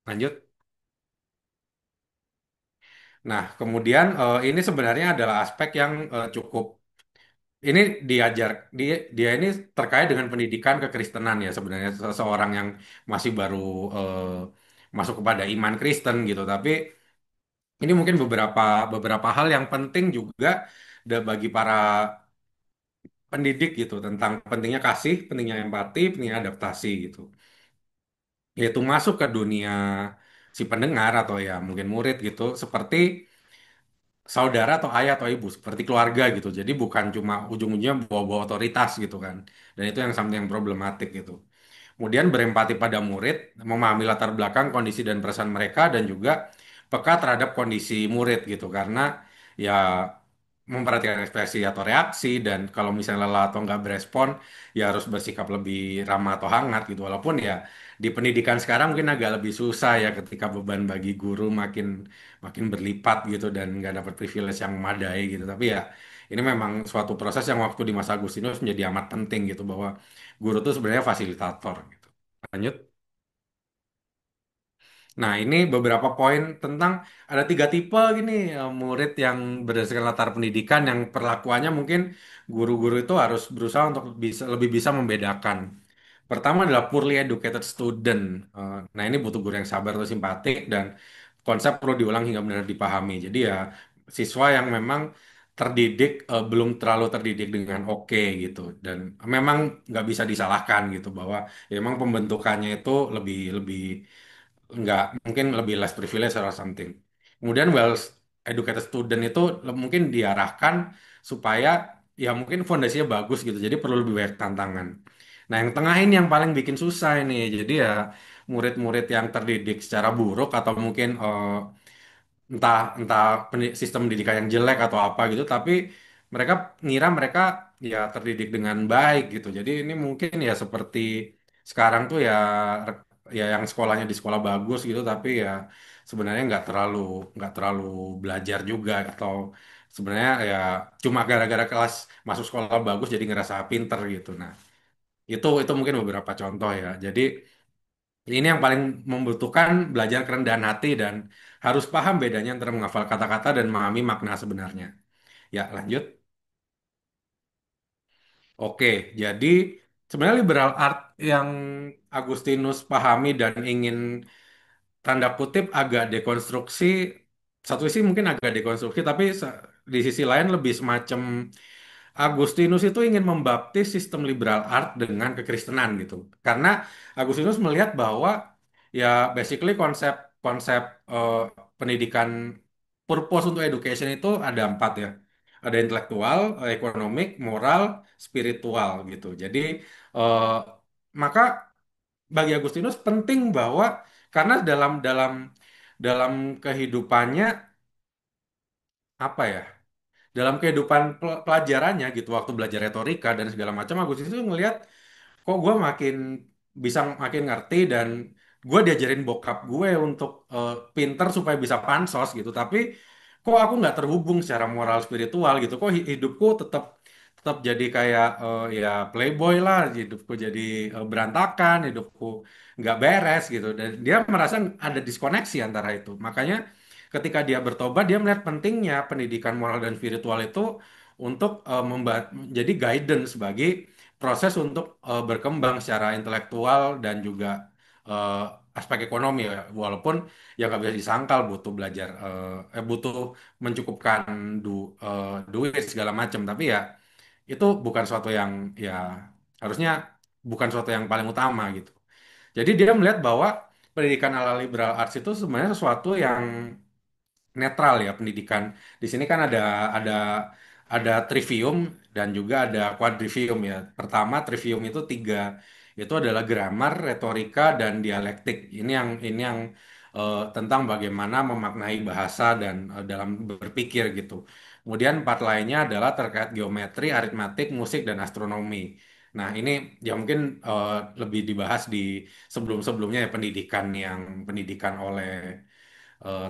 Lanjut. Nah, kemudian ini sebenarnya adalah aspek yang cukup ini diajar dia ini terkait dengan pendidikan kekristenan ya sebenarnya seseorang yang masih baru eh, masuk kepada iman Kristen gitu. Tapi ini mungkin beberapa beberapa hal yang penting juga bagi para pendidik gitu tentang pentingnya kasih, pentingnya empati, pentingnya adaptasi gitu. Yaitu masuk ke dunia si pendengar atau ya mungkin murid gitu seperti saudara atau ayah atau ibu seperti keluarga gitu. Jadi bukan cuma ujung-ujungnya bawa-bawa otoritas gitu kan. Dan itu yang something yang problematik gitu. Kemudian berempati pada murid, memahami latar belakang, kondisi dan perasaan mereka dan juga peka terhadap kondisi murid gitu. Karena ya memperhatikan ekspresi atau reaksi dan kalau misalnya lelah atau nggak berespon ya harus bersikap lebih ramah atau hangat gitu. Walaupun ya di pendidikan sekarang mungkin agak lebih susah ya ketika beban bagi guru makin makin berlipat gitu dan nggak dapat privilege yang memadai gitu. Tapi ya ini memang suatu proses yang waktu di masa Agustinus menjadi amat penting gitu bahwa guru itu sebenarnya fasilitator gitu. Lanjut. Nah, ini beberapa poin tentang ada tiga tipe gini murid yang berdasarkan latar pendidikan yang perlakuannya mungkin guru-guru itu harus berusaha untuk lebih bisa membedakan. Pertama adalah poorly educated student. Nah, ini butuh guru yang sabar atau simpatik dan konsep perlu diulang hingga benar dipahami. Jadi ya siswa yang memang terdidik belum terlalu terdidik dengan oke gitu dan memang nggak bisa disalahkan gitu bahwa ya, memang pembentukannya itu lebih lebih nggak mungkin lebih less privilege or something. Kemudian well educated student itu mungkin diarahkan supaya ya mungkin fondasinya bagus gitu. Jadi perlu lebih banyak tantangan. Nah, yang tengah ini yang paling bikin susah ini. Jadi ya murid-murid yang terdidik secara buruk atau mungkin entah entah sistem pendidikan yang jelek atau apa gitu, tapi mereka ngira mereka ya terdidik dengan baik gitu. Jadi ini mungkin ya seperti sekarang tuh ya ya yang sekolahnya di sekolah bagus gitu, tapi ya sebenarnya nggak terlalu belajar juga atau sebenarnya ya cuma gara-gara kelas masuk sekolah bagus jadi ngerasa pinter gitu. Nah, itu mungkin beberapa contoh ya. Jadi ini yang paling membutuhkan belajar kerendahan hati dan harus paham bedanya antara menghafal kata-kata dan memahami makna sebenarnya. Ya, lanjut. Oke, jadi sebenarnya liberal art yang Agustinus pahami dan ingin tanda kutip agak dekonstruksi, satu sisi mungkin agak dekonstruksi, tapi di sisi lain lebih semacam Agustinus itu ingin membaptis sistem liberal art dengan kekristenan gitu. Karena Agustinus melihat bahwa ya basically konsep konsep eh, pendidikan purpose untuk education itu ada empat ya. Ada intelektual, ekonomik, moral, spiritual gitu. Jadi eh, maka bagi Agustinus penting bahwa karena dalam dalam dalam kehidupannya apa ya? Dalam kehidupan pelajarannya gitu waktu belajar retorika dan segala macam Agustinus itu ngelihat kok gue makin bisa makin ngerti dan gue diajarin bokap gue untuk pinter supaya bisa pansos gitu tapi kok aku nggak terhubung secara moral spiritual gitu kok hidupku tetap tetap jadi kayak ya playboy lah hidupku jadi berantakan hidupku nggak beres gitu dan dia merasa ada diskoneksi antara itu makanya ketika dia bertobat dia melihat pentingnya pendidikan moral dan spiritual itu untuk jadi guidance bagi proses untuk berkembang secara intelektual dan juga eh, aspek ekonomi ya. Walaupun ya nggak bisa disangkal butuh belajar, butuh mencukupkan duit segala macam. Tapi ya itu bukan suatu yang ya harusnya bukan suatu yang paling utama gitu. Jadi dia melihat bahwa pendidikan ala liberal arts itu sebenarnya sesuatu yang netral ya pendidikan. Di sini kan ada trivium dan juga ada quadrivium ya. Pertama trivium itu tiga, itu adalah grammar, retorika dan dialektik. Ini yang tentang bagaimana memaknai bahasa dan dalam berpikir gitu. Kemudian empat lainnya adalah terkait geometri, aritmatik, musik dan astronomi. Nah, ini ya mungkin lebih dibahas di sebelum-sebelumnya ya pendidikan oleh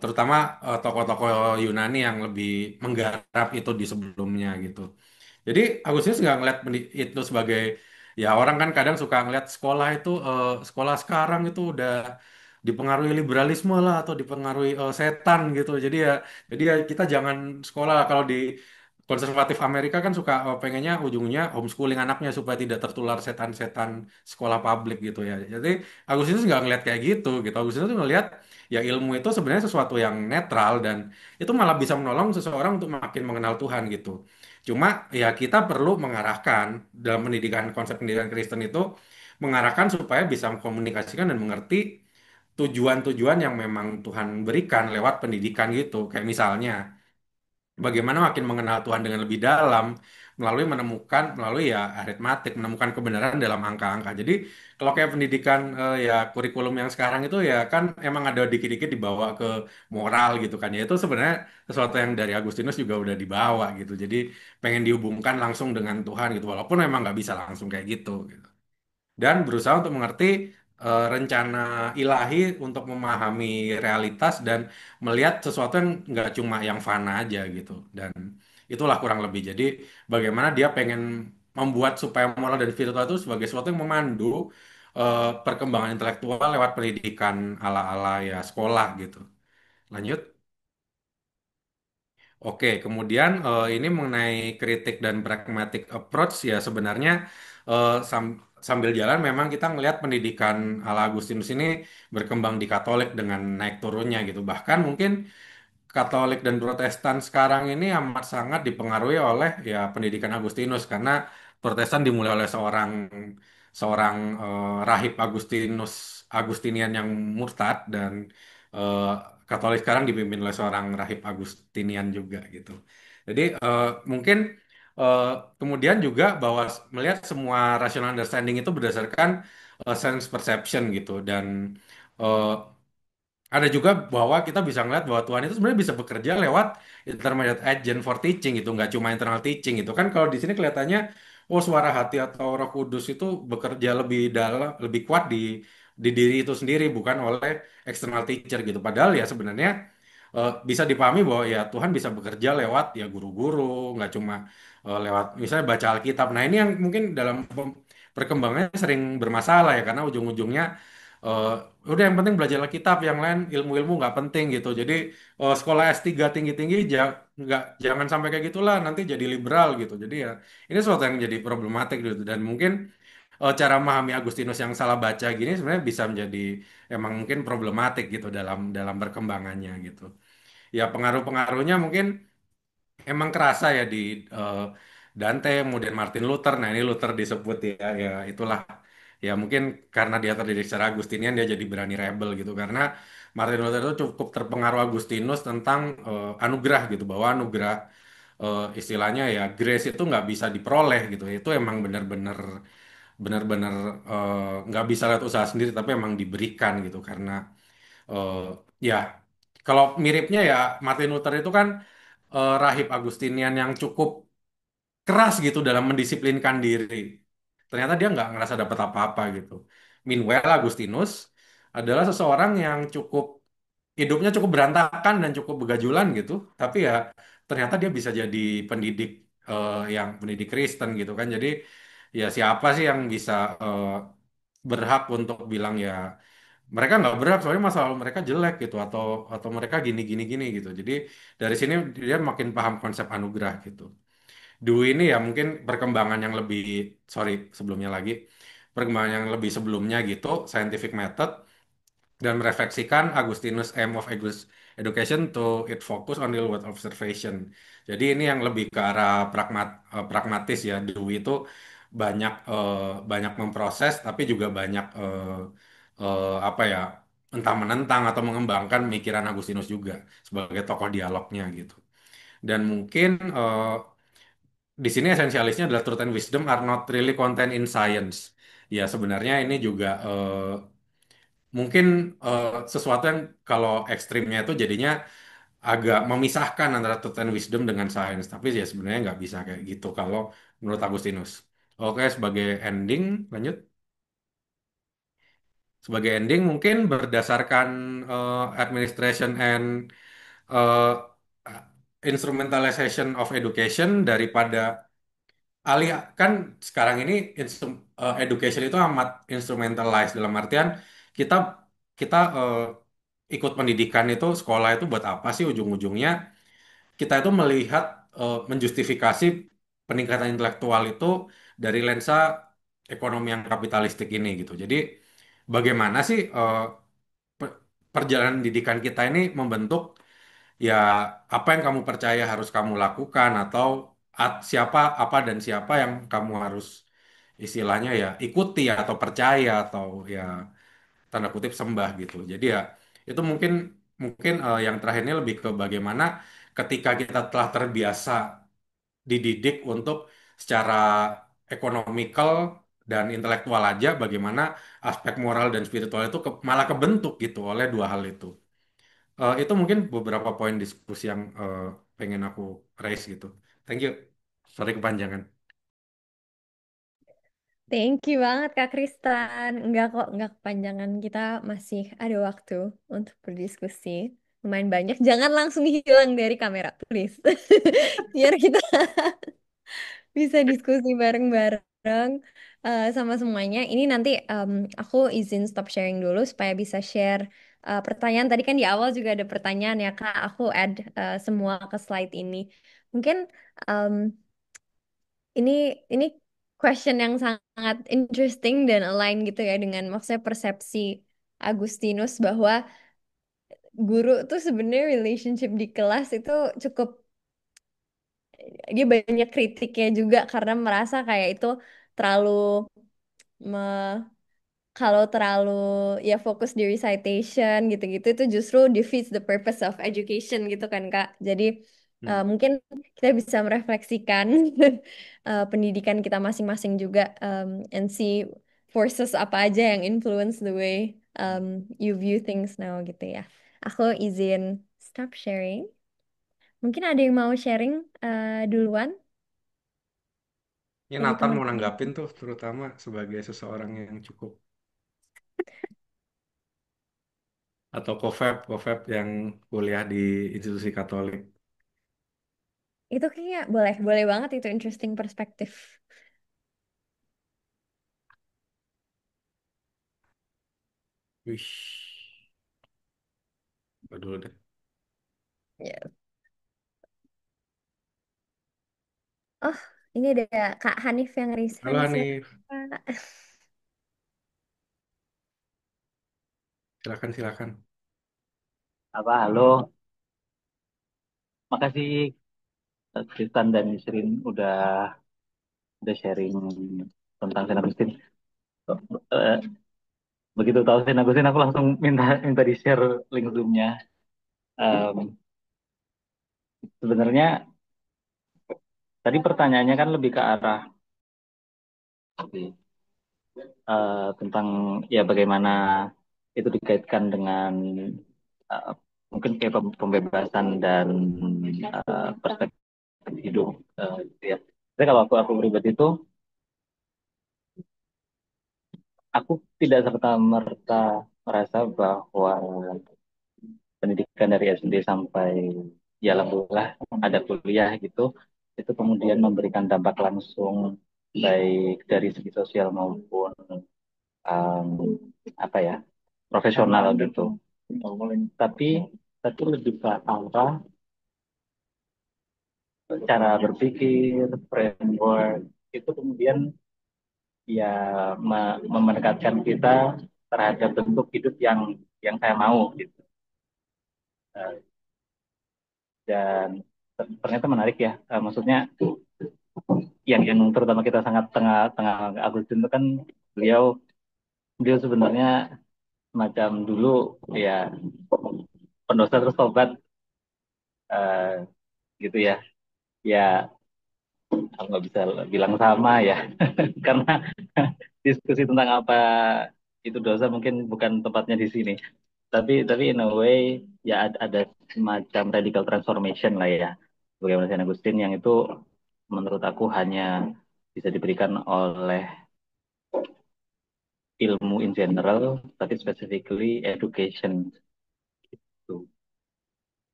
terutama tokoh-tokoh Yunani yang lebih menggarap itu di sebelumnya gitu. Jadi Agustinus nggak ngeliat itu sebagai ya orang kan kadang suka ngeliat sekolah itu sekolah sekarang itu udah dipengaruhi liberalisme lah atau dipengaruhi setan gitu. Jadi ya kita jangan sekolah kalau di konservatif Amerika kan suka pengennya ujungnya homeschooling anaknya supaya tidak tertular setan-setan sekolah publik gitu ya. Jadi Agustinus nggak ngeliat kayak gitu. Agustinus tuh ngeliat ya ilmu itu sebenarnya sesuatu yang netral dan itu malah bisa menolong seseorang untuk makin mengenal Tuhan gitu. Cuma ya kita perlu mengarahkan dalam pendidikan konsep pendidikan Kristen itu mengarahkan supaya bisa mengkomunikasikan dan mengerti tujuan-tujuan yang memang Tuhan berikan lewat pendidikan gitu. Kayak misalnya bagaimana makin mengenal Tuhan dengan lebih dalam melalui ya aritmatik, menemukan kebenaran dalam angka-angka. Jadi kalau kayak pendidikan ya kurikulum yang sekarang itu ya kan emang ada dikit-dikit dibawa ke moral gitu kan ya itu sebenarnya sesuatu yang dari Agustinus juga udah dibawa gitu. Jadi pengen dihubungkan langsung dengan Tuhan gitu walaupun memang nggak bisa langsung kayak gitu dan berusaha untuk mengerti rencana ilahi untuk memahami realitas dan melihat sesuatu yang nggak cuma yang fana aja gitu dan itulah kurang lebih jadi bagaimana dia pengen membuat supaya moral dan spiritual itu sebagai sesuatu yang memandu perkembangan intelektual lewat pendidikan ala-ala ya sekolah gitu. Lanjut. Oke, kemudian ini mengenai kritik dan pragmatic approach ya sebenarnya sambil jalan memang kita ngelihat pendidikan ala Agustinus ini berkembang di Katolik dengan naik turunnya gitu. Bahkan mungkin Katolik dan Protestan sekarang ini amat sangat dipengaruhi oleh ya pendidikan Agustinus karena Protestan dimulai oleh seorang seorang rahib Agustinian yang murtad dan eh, Katolik sekarang dipimpin oleh seorang rahib Agustinian juga gitu. Jadi mungkin eh, kemudian juga bahwa melihat semua rational understanding itu berdasarkan sense perception gitu dan eh, ada juga bahwa kita bisa ngeliat bahwa Tuhan itu sebenarnya bisa bekerja lewat intermediate agent for teaching itu nggak cuma internal teaching itu kan kalau di sini kelihatannya oh suara hati atau Roh Kudus itu bekerja lebih dalam lebih kuat di diri itu sendiri bukan oleh external teacher gitu padahal ya sebenarnya bisa dipahami bahwa ya Tuhan bisa bekerja lewat ya guru-guru nggak cuma lewat misalnya baca Alkitab nah ini yang mungkin dalam perkembangannya sering bermasalah ya karena ujung-ujungnya eh, udah yang penting belajar Alkitab, yang lain ilmu-ilmu nggak penting gitu. Jadi sekolah S3 tinggi-tinggi nggak jangan sampai kayak gitulah nanti jadi liberal gitu. Jadi ya ini sesuatu yang jadi problematik gitu dan mungkin cara memahami Agustinus yang salah baca gini sebenarnya bisa menjadi emang mungkin problematik gitu dalam dalam perkembangannya gitu. Ya pengaruh-pengaruhnya mungkin emang kerasa ya di eh, Dante, kemudian Martin Luther. Nah ini Luther disebut ya itulah ya mungkin karena dia terdidik secara Agustinian dia jadi berani rebel gitu karena Martin Luther itu cukup terpengaruh Agustinus tentang anugerah gitu bahwa anugerah istilahnya ya grace itu nggak bisa diperoleh gitu itu emang benar-benar nggak bisa lewat usaha sendiri tapi emang diberikan gitu karena eh, ya kalau miripnya ya Martin Luther itu kan rahib Agustinian yang cukup keras gitu dalam mendisiplinkan diri. Ternyata dia nggak ngerasa dapat apa-apa gitu. Meanwhile, Agustinus adalah seseorang yang hidupnya cukup berantakan dan cukup begajulan gitu. Tapi ya ternyata dia bisa jadi pendidik yang pendidik Kristen gitu kan. Jadi ya siapa sih yang bisa berhak untuk bilang ya mereka nggak berhak soalnya masa lalu mereka jelek gitu atau mereka gini gini gini gitu. Jadi dari sini dia makin paham konsep anugerah gitu. Dewey ini ya mungkin perkembangan yang lebih, sorry sebelumnya lagi, perkembangan yang lebih sebelumnya gitu, scientific method, dan merefleksikan Agustinus aim of education to it focus on real world observation. Jadi ini yang lebih ke arah pragmatis ya. Dewey itu banyak memproses tapi juga banyak apa ya, entah menentang atau mengembangkan pemikiran Agustinus juga sebagai tokoh dialognya gitu. Dan mungkin di sini esensialisnya adalah truth and wisdom are not really contained in science. Ya sebenarnya ini juga mungkin sesuatu yang kalau ekstrimnya itu jadinya agak memisahkan antara truth and wisdom dengan sains. Tapi ya sebenarnya nggak bisa kayak gitu kalau menurut Agustinus. Oke, sebagai ending, lanjut. Sebagai ending mungkin berdasarkan administration and eh, instrumentalization of education daripada alih kan sekarang ini education itu amat instrumentalized dalam artian kita kita ikut pendidikan itu sekolah itu buat apa sih ujung-ujungnya kita itu melihat menjustifikasi peningkatan intelektual itu dari lensa ekonomi yang kapitalistik ini gitu. Jadi bagaimana sih pe- perjalanan pendidikan kita ini membentuk ya apa yang kamu percaya harus kamu lakukan atau siapa apa dan siapa yang kamu harus istilahnya ya ikuti atau percaya atau ya tanda kutip sembah gitu. Jadi ya itu mungkin mungkin yang terakhir ini lebih ke bagaimana ketika kita telah terbiasa dididik untuk secara ekonomikal dan intelektual aja bagaimana aspek moral dan spiritual itu malah kebentuk gitu oleh dua hal itu. Itu mungkin beberapa poin diskusi yang pengen aku raise gitu. Thank you. Sorry kepanjangan. Thank you banget Kak Kristan. Enggak kok, enggak kepanjangan. Kita masih ada waktu untuk berdiskusi. Lumayan banyak. Jangan langsung hilang dari kamera, please. Biar kita bisa diskusi bareng-bareng sama semuanya. Ini nanti aku izin stop sharing dulu supaya bisa share pertanyaan. Tadi kan di awal juga ada pertanyaan ya Kak. Aku add semua ke slide ini. Mungkin em, ini ini question yang sangat interesting dan align gitu ya dengan maksudnya persepsi Agustinus bahwa guru tuh sebenarnya relationship di kelas itu cukup dia banyak kritiknya juga karena merasa kayak itu terlalu kalau terlalu ya fokus di recitation gitu-gitu itu justru defeats the purpose of education gitu kan Kak. Jadi Hmm. mungkin kita bisa merefleksikan pendidikan kita masing-masing juga and see forces apa aja yang influence the way you view things now gitu ya. Aku izin stop sharing. Mungkin ada yang mau sharing duluan Ini dari Nathan mau teman-teman. nanggapin tuh terutama sebagai seseorang yang cukup atau kofab yang kuliah di institusi Katolik. Itu kayaknya boleh, boleh banget itu interesting perspektif. Wih, dulu deh. Ya. Oh, ini ada Kak Hanif yang raise Halo hand. Hanif, Silakan, Kak. silakan silakan. Apa halo, makasih Tristan dan Nisrin udah sharing tentang Saint Augustine. Eh, Begitu tahu Saint Augustine aku langsung minta minta di share link Zoom-nya. Em, Sebenarnya tadi pertanyaannya kan lebih ke arah tentang ya bagaimana itu dikaitkan dengan eh, mungkin kayak pembebasan dan perspektif hidup gitu ya. Tapi kalau aku pribadi itu aku tidak serta-merta merasa bahwa pendidikan dari SD sampai ya alhamdulillah ada kuliah gitu, itu kemudian memberikan dampak langsung baik dari segi sosial maupun um, apa ya profesional gitu. Tapi tapi lebih ke arah cara berpikir, framework itu kemudian ya mendekatkan kita terhadap bentuk hidup yang saya mau gitu. Eh, dan ternyata menarik ya. Maksudnya yang terutama kita sangat tengah tengah Agustin itu kan beliau beliau sebenarnya semacam dulu ya pendosa terus tobat, eh, gitu ya. Ya aku nggak bisa bilang sama ya karena diskusi tentang apa itu dosa mungkin bukan tempatnya di sini. Tapi in a way ya ada semacam radical transformation lah ya bagaimana Saint Augustine yang itu menurut aku hanya bisa diberikan oleh ilmu in general, tapi specifically education itu.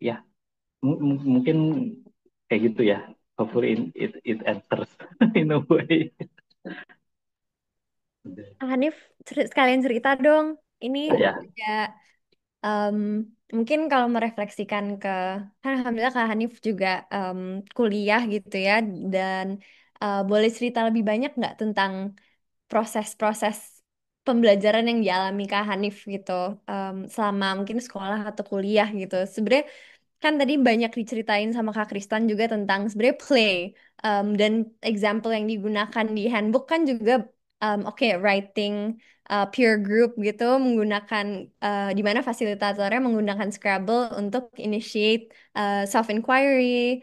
Ya mungkin kayak gitu ya. Hopefully it answers in a way. Hanif, sekalian cerita dong. Ini Ya, ada em, mungkin kalau merefleksikan ke kan alhamdulillah Kak Hanif juga kuliah gitu ya dan boleh cerita lebih banyak nggak tentang proses-proses pembelajaran yang dialami Kak Hanif gitu selama mungkin sekolah atau kuliah gitu. Sebenarnya kan tadi banyak diceritain sama Kak Kristan juga tentang sebenarnya play dan example yang digunakan di handbook kan juga oke writing peer group gitu menggunakan di mana fasilitatornya menggunakan Scrabble untuk initiate self inquiry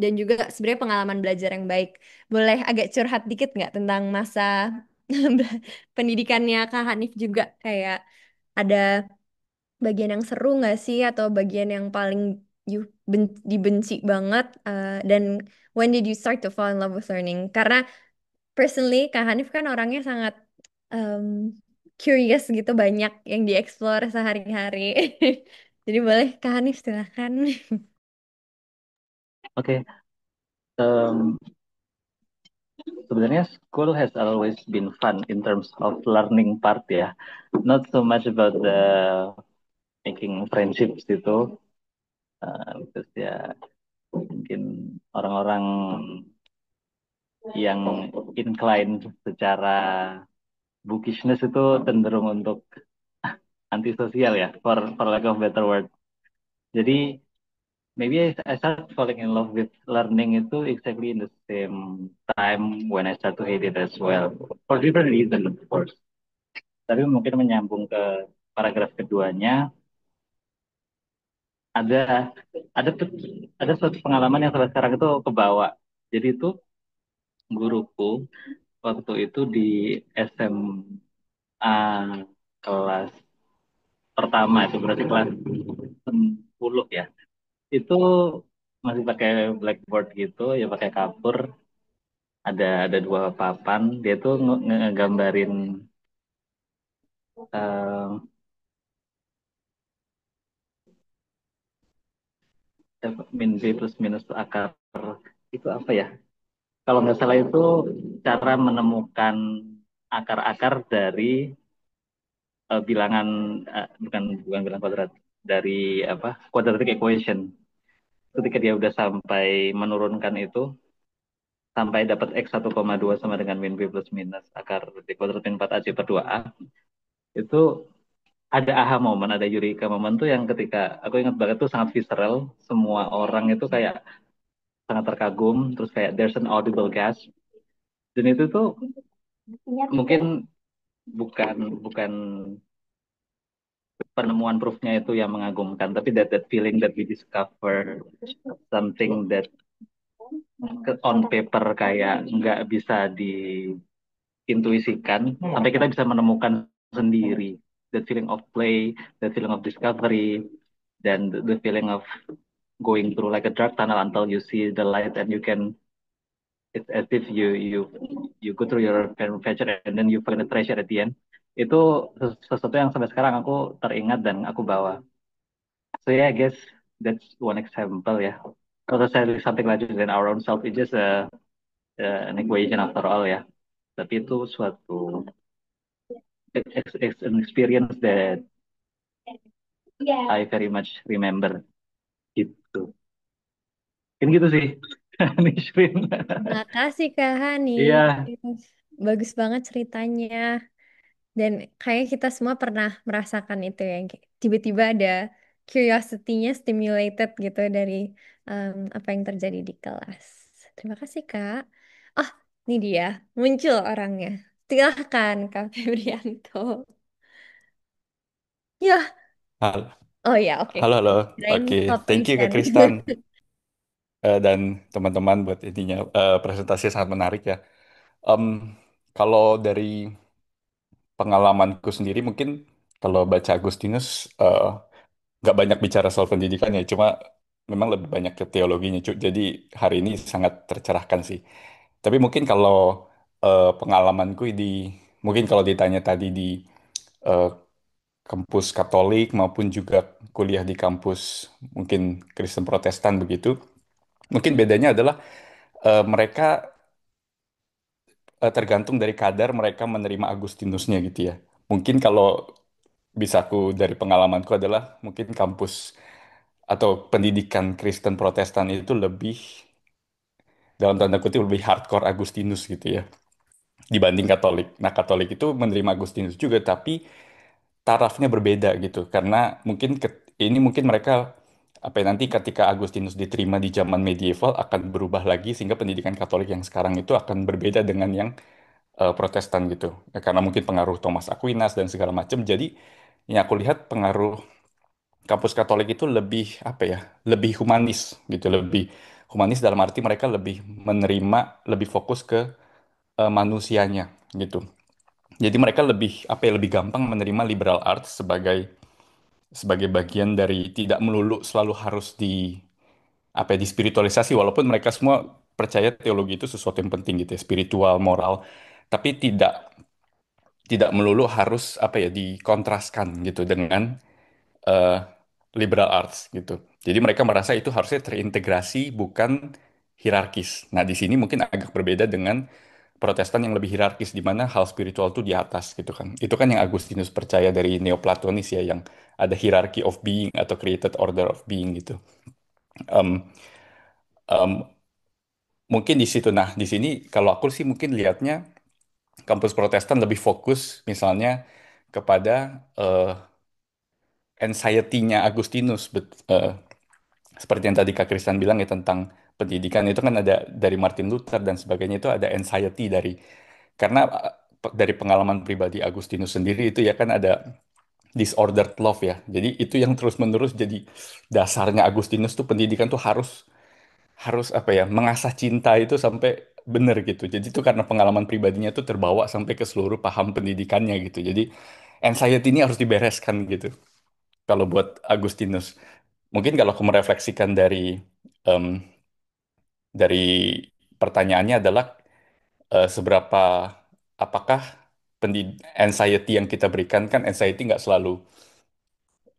dan juga sebenarnya pengalaman belajar yang baik. Boleh agak curhat dikit nggak tentang masa pendidikannya Kak Hanif juga kayak ada bagian yang seru nggak sih atau bagian yang paling you dibenci banget dan when did you start to fall in love with learning? Karena personally Kak Hanif kan orangnya sangat um, curious gitu banyak yang dieksplor sehari-hari. Jadi boleh Kak Hanif silakan. oke. Um, Sebenarnya school has always been fun in terms of learning part ya. Not so much about the making friendships itu. Terus ya mungkin orang-orang yang incline secara bookishness itu cenderung untuk antisosial ya, for lack of better word. Jadi maybe I start falling in love with learning itu exactly in the same time when I start to hate it as well. For different reasons, of course. Tapi mungkin menyambung ke paragraf keduanya, ada ada ada suatu pengalaman yang sampai sekarang itu kebawa. Jadi itu guruku waktu itu di SMA kelas pertama itu berarti kelas 10 ya. Itu masih pakai blackboard gitu ya pakai kapur ada dua papan dia tuh ngegambarin eh, min b plus minus akar itu apa ya kalau nggak salah itu cara menemukan akar-akar dari bilangan bukan bukan bilangan kuadrat dari apa quadratic equation ketika dia udah sampai menurunkan itu sampai dapat x 1,2 sama dengan min b plus minus akar b kuadrat min 4 ac per 2a itu ada aha momen, ada eureka momen tuh yang ketika aku ingat banget tuh sangat visceral, semua orang itu kayak sangat terkagum, terus kayak there's an audible gasp, dan itu tuh mungkin bukan bukan penemuan proofnya itu yang mengagumkan, tapi that feeling that we discover something that on paper kayak nggak bisa diintuisikan, sampai kita bisa menemukan sendiri. That feeling of play, that feeling of discovery, dan the feeling of going through like a dark tunnel until you see the light and you can it's as if you go through your adventure and then you find a treasure at the end itu sesuatu yang sampai sekarang aku teringat dan aku bawa so yeah I guess that's one example ya kalau saya something larger than our own self it's just an equation after all ya tapi itu suatu an experience that I very much remember gitu. Kan gitu sih. Nishrin. Makasih Kak Hani. Iya, Bagus banget ceritanya. Dan kayak kita semua pernah merasakan itu ya. Kayak tiba-tiba ada curiosity-nya stimulated gitu dari apa yang terjadi di kelas. Terima kasih Kak. Oh, ini dia. Muncul orangnya. Silahkan Kak Febrianto. Ya, Halo, oh ya oke. halo, halo. Kirain Oke, top thank you Kak present. Kristan dan teman-teman buat intinya presentasi sangat menarik ya. Em, Kalau dari pengalamanku sendiri mungkin kalau baca Agustinus nggak banyak bicara soal pendidikan ya, cuma memang lebih banyak ke teologinya. Jadi hari ini sangat tercerahkan sih. Tapi mungkin kalau pengalamanku mungkin kalau ditanya tadi di eh, kampus Katolik maupun juga kuliah di kampus mungkin Kristen Protestan begitu, mungkin bedanya adalah mereka tergantung dari kadar mereka menerima Agustinusnya gitu ya. Mungkin kalau bisa aku dari pengalamanku adalah mungkin kampus atau pendidikan Kristen Protestan itu lebih dalam tanda kutip lebih hardcore Agustinus gitu ya dibanding Katolik. Nah, Katolik itu menerima Agustinus juga tapi tarafnya berbeda gitu karena mungkin ini mungkin mereka apa ya, nanti ketika Agustinus diterima di zaman medieval akan berubah lagi sehingga pendidikan Katolik yang sekarang itu akan berbeda dengan yang Protestan gitu. Ya, karena mungkin pengaruh Thomas Aquinas dan segala macam. Jadi yang aku lihat pengaruh kampus Katolik itu lebih apa ya, lebih humanis gitu, lebih humanis dalam arti mereka lebih menerima, lebih fokus ke manusianya gitu. Jadi mereka lebih apa ya, lebih gampang menerima liberal arts sebagai sebagai bagian dari tidak melulu selalu harus di apa ya, dispiritualisasi walaupun mereka semua percaya teologi itu sesuatu yang penting gitu ya, spiritual, moral, tapi tidak melulu harus apa ya dikontraskan gitu dengan eh, liberal arts gitu. Jadi mereka merasa itu harusnya terintegrasi bukan hierarkis. Nah, di sini mungkin agak berbeda dengan Protestan yang lebih hierarkis di mana hal spiritual itu di atas gitu kan. Itu kan yang Agustinus percaya dari Neoplatonis ya yang ada hierarchy of being atau created order of being gitu. Em, em, Mungkin di situ. Nah, di sini kalau aku sih mungkin lihatnya kampus Protestan lebih fokus misalnya kepada anxiety-nya Agustinus. Seperti yang tadi Kak Kristan bilang ya tentang pendidikan itu kan ada dari Martin Luther dan sebagainya itu ada anxiety dari karena dari pengalaman pribadi Agustinus sendiri itu ya kan ada disordered love ya. Jadi itu yang terus-menerus jadi dasarnya Agustinus tuh pendidikan tuh harus harus apa ya mengasah cinta itu sampai bener gitu. Jadi itu karena pengalaman pribadinya tuh terbawa sampai ke seluruh paham pendidikannya gitu. Jadi anxiety ini harus dibereskan gitu. Kalau buat Agustinus, mungkin kalau aku merefleksikan em, dari pertanyaannya adalah seberapa apakah anxiety yang kita berikan kan anxiety nggak selalu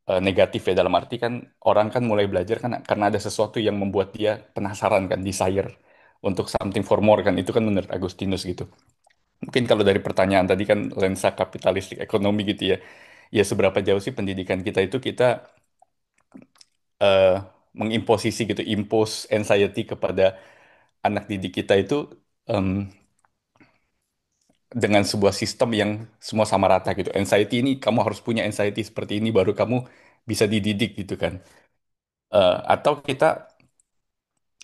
negatif ya dalam arti kan orang kan mulai belajar kan karena ada sesuatu yang membuat dia penasaran kan desire untuk something for more kan itu kan menurut Agustinus gitu. Mungkin kalau dari pertanyaan tadi kan lensa kapitalistik ekonomi gitu ya. Ya seberapa jauh sih pendidikan kita itu kita eh, mengimposisi gitu, impose anxiety kepada anak didik kita itu em, dengan sebuah sistem yang semua sama rata gitu. Anxiety ini kamu harus punya anxiety seperti ini baru kamu bisa dididik gitu kan. Atau kita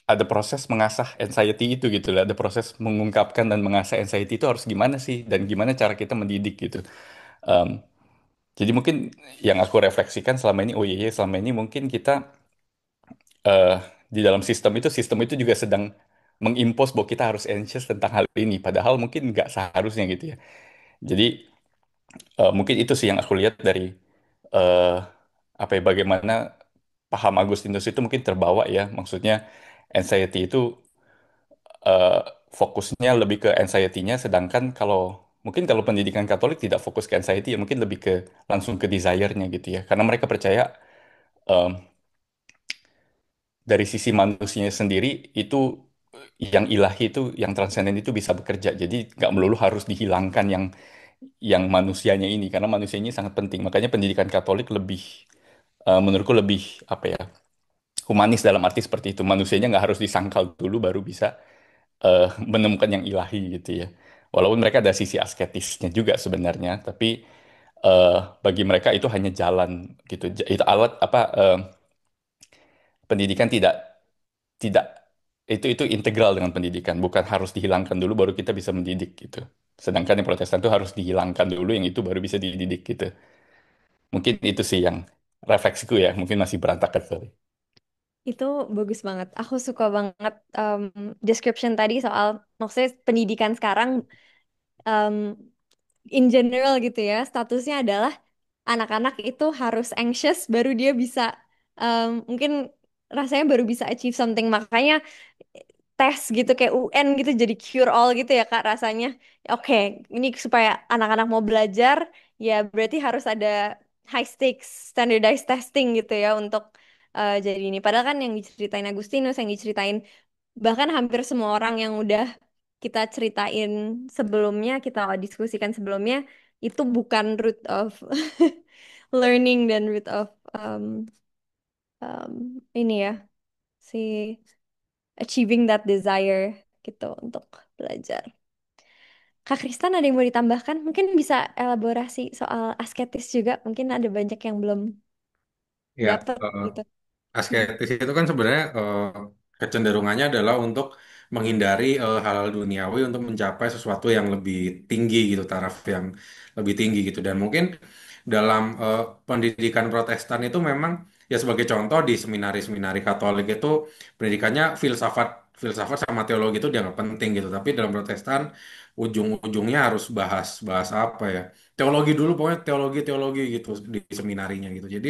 ada proses mengasah anxiety itu gitu lah. Ada proses mengungkapkan dan mengasah anxiety itu harus gimana sih dan gimana cara kita mendidik gitu. Em, jadi mungkin yang aku refleksikan selama ini, oh iya, iya, selama ini mungkin kita eh, di dalam sistem itu juga sedang mengimpos bahwa kita harus anxious tentang hal ini. Padahal mungkin nggak seharusnya gitu ya. Jadi mungkin itu sih yang aku lihat dari eh, apa ya bagaimana paham Agustinus itu mungkin terbawa ya. Maksudnya anxiety itu eh, fokusnya lebih ke anxiety-nya, sedangkan mungkin kalau pendidikan Katolik tidak fokus ke anxiety, ya mungkin lebih ke langsung ke desire-nya gitu ya. Karena mereka percaya em, dari sisi manusianya sendiri itu yang ilahi itu, yang transenden itu bisa bekerja. Jadi nggak melulu harus dihilangkan yang manusianya ini, karena manusia ini sangat penting. Makanya pendidikan Katolik lebih menurutku lebih apa ya humanis dalam arti seperti itu. Manusianya nggak harus disangkal dulu baru bisa menemukan yang ilahi gitu ya. Walaupun mereka ada sisi asketisnya juga sebenarnya, tapi eh, bagi mereka itu hanya jalan gitu. Itu alat apa pendidikan tidak tidak itu integral dengan pendidikan, bukan harus dihilangkan dulu baru kita bisa mendidik gitu. Sedangkan yang Protestan itu harus dihilangkan dulu yang itu baru bisa dididik gitu. Mungkin itu sih yang refleksiku ya, mungkin masih berantakan sorry. Itu bagus banget. Aku suka banget description tadi soal maksudnya pendidikan sekarang um, in general gitu ya. Statusnya adalah anak-anak itu harus anxious baru dia bisa mungkin rasanya baru bisa achieve something. Makanya tes gitu kayak UN gitu jadi cure all gitu ya Kak rasanya. Oke, ini supaya anak-anak mau belajar ya berarti harus ada high stakes standardized testing gitu ya untuk jadi ini. Padahal kan yang diceritain Agustinus, yang diceritain bahkan hampir semua orang yang udah kita ceritain sebelumnya, kita diskusikan sebelumnya itu bukan root of learning dan root of ini ya si achieving that desire gitu untuk belajar. Kak Kristan ada yang mau ditambahkan? Mungkin bisa elaborasi soal asketis juga. Mungkin ada banyak yang belum Ya, dapat eh, gitu. asketis itu kan sebenarnya kecenderungannya adalah untuk menghindari hal-hal duniawi untuk mencapai sesuatu yang lebih tinggi gitu, taraf yang lebih tinggi gitu. Dan mungkin dalam pendidikan Protestan itu memang ya sebagai contoh di seminari-seminari Katolik itu pendidikannya filsafat filsafat sama teologi itu dianggap penting gitu. Tapi dalam Protestan ujung-ujungnya harus bahas bahas apa ya? Teologi dulu pokoknya teologi gitu di seminarinya gitu. Jadi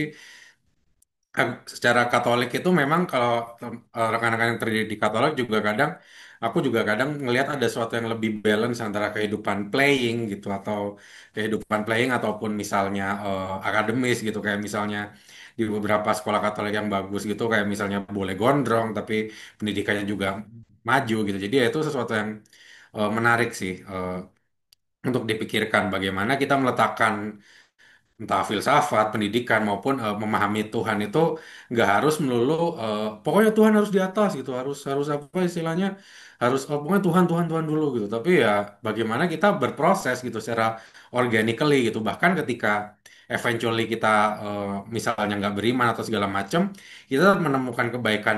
secara Katolik itu memang kalau rekan-rekan yang terdidik di Katolik juga kadang aku juga kadang ngelihat ada sesuatu yang lebih balance antara kehidupan playing gitu atau kehidupan playing ataupun misalnya akademis gitu kayak misalnya di beberapa sekolah Katolik yang bagus gitu kayak misalnya boleh gondrong tapi pendidikannya juga maju gitu jadi ya itu sesuatu yang menarik sih untuk dipikirkan bagaimana kita meletakkan entah filsafat, pendidikan maupun memahami Tuhan itu nggak harus melulu pokoknya Tuhan harus di atas gitu, harus harus apa istilahnya harus pokoknya Tuhan Tuhan Tuhan dulu gitu. Tapi ya bagaimana kita berproses gitu secara organically gitu. Bahkan ketika eventually kita misalnya nggak beriman atau segala macam, kita menemukan kebaikan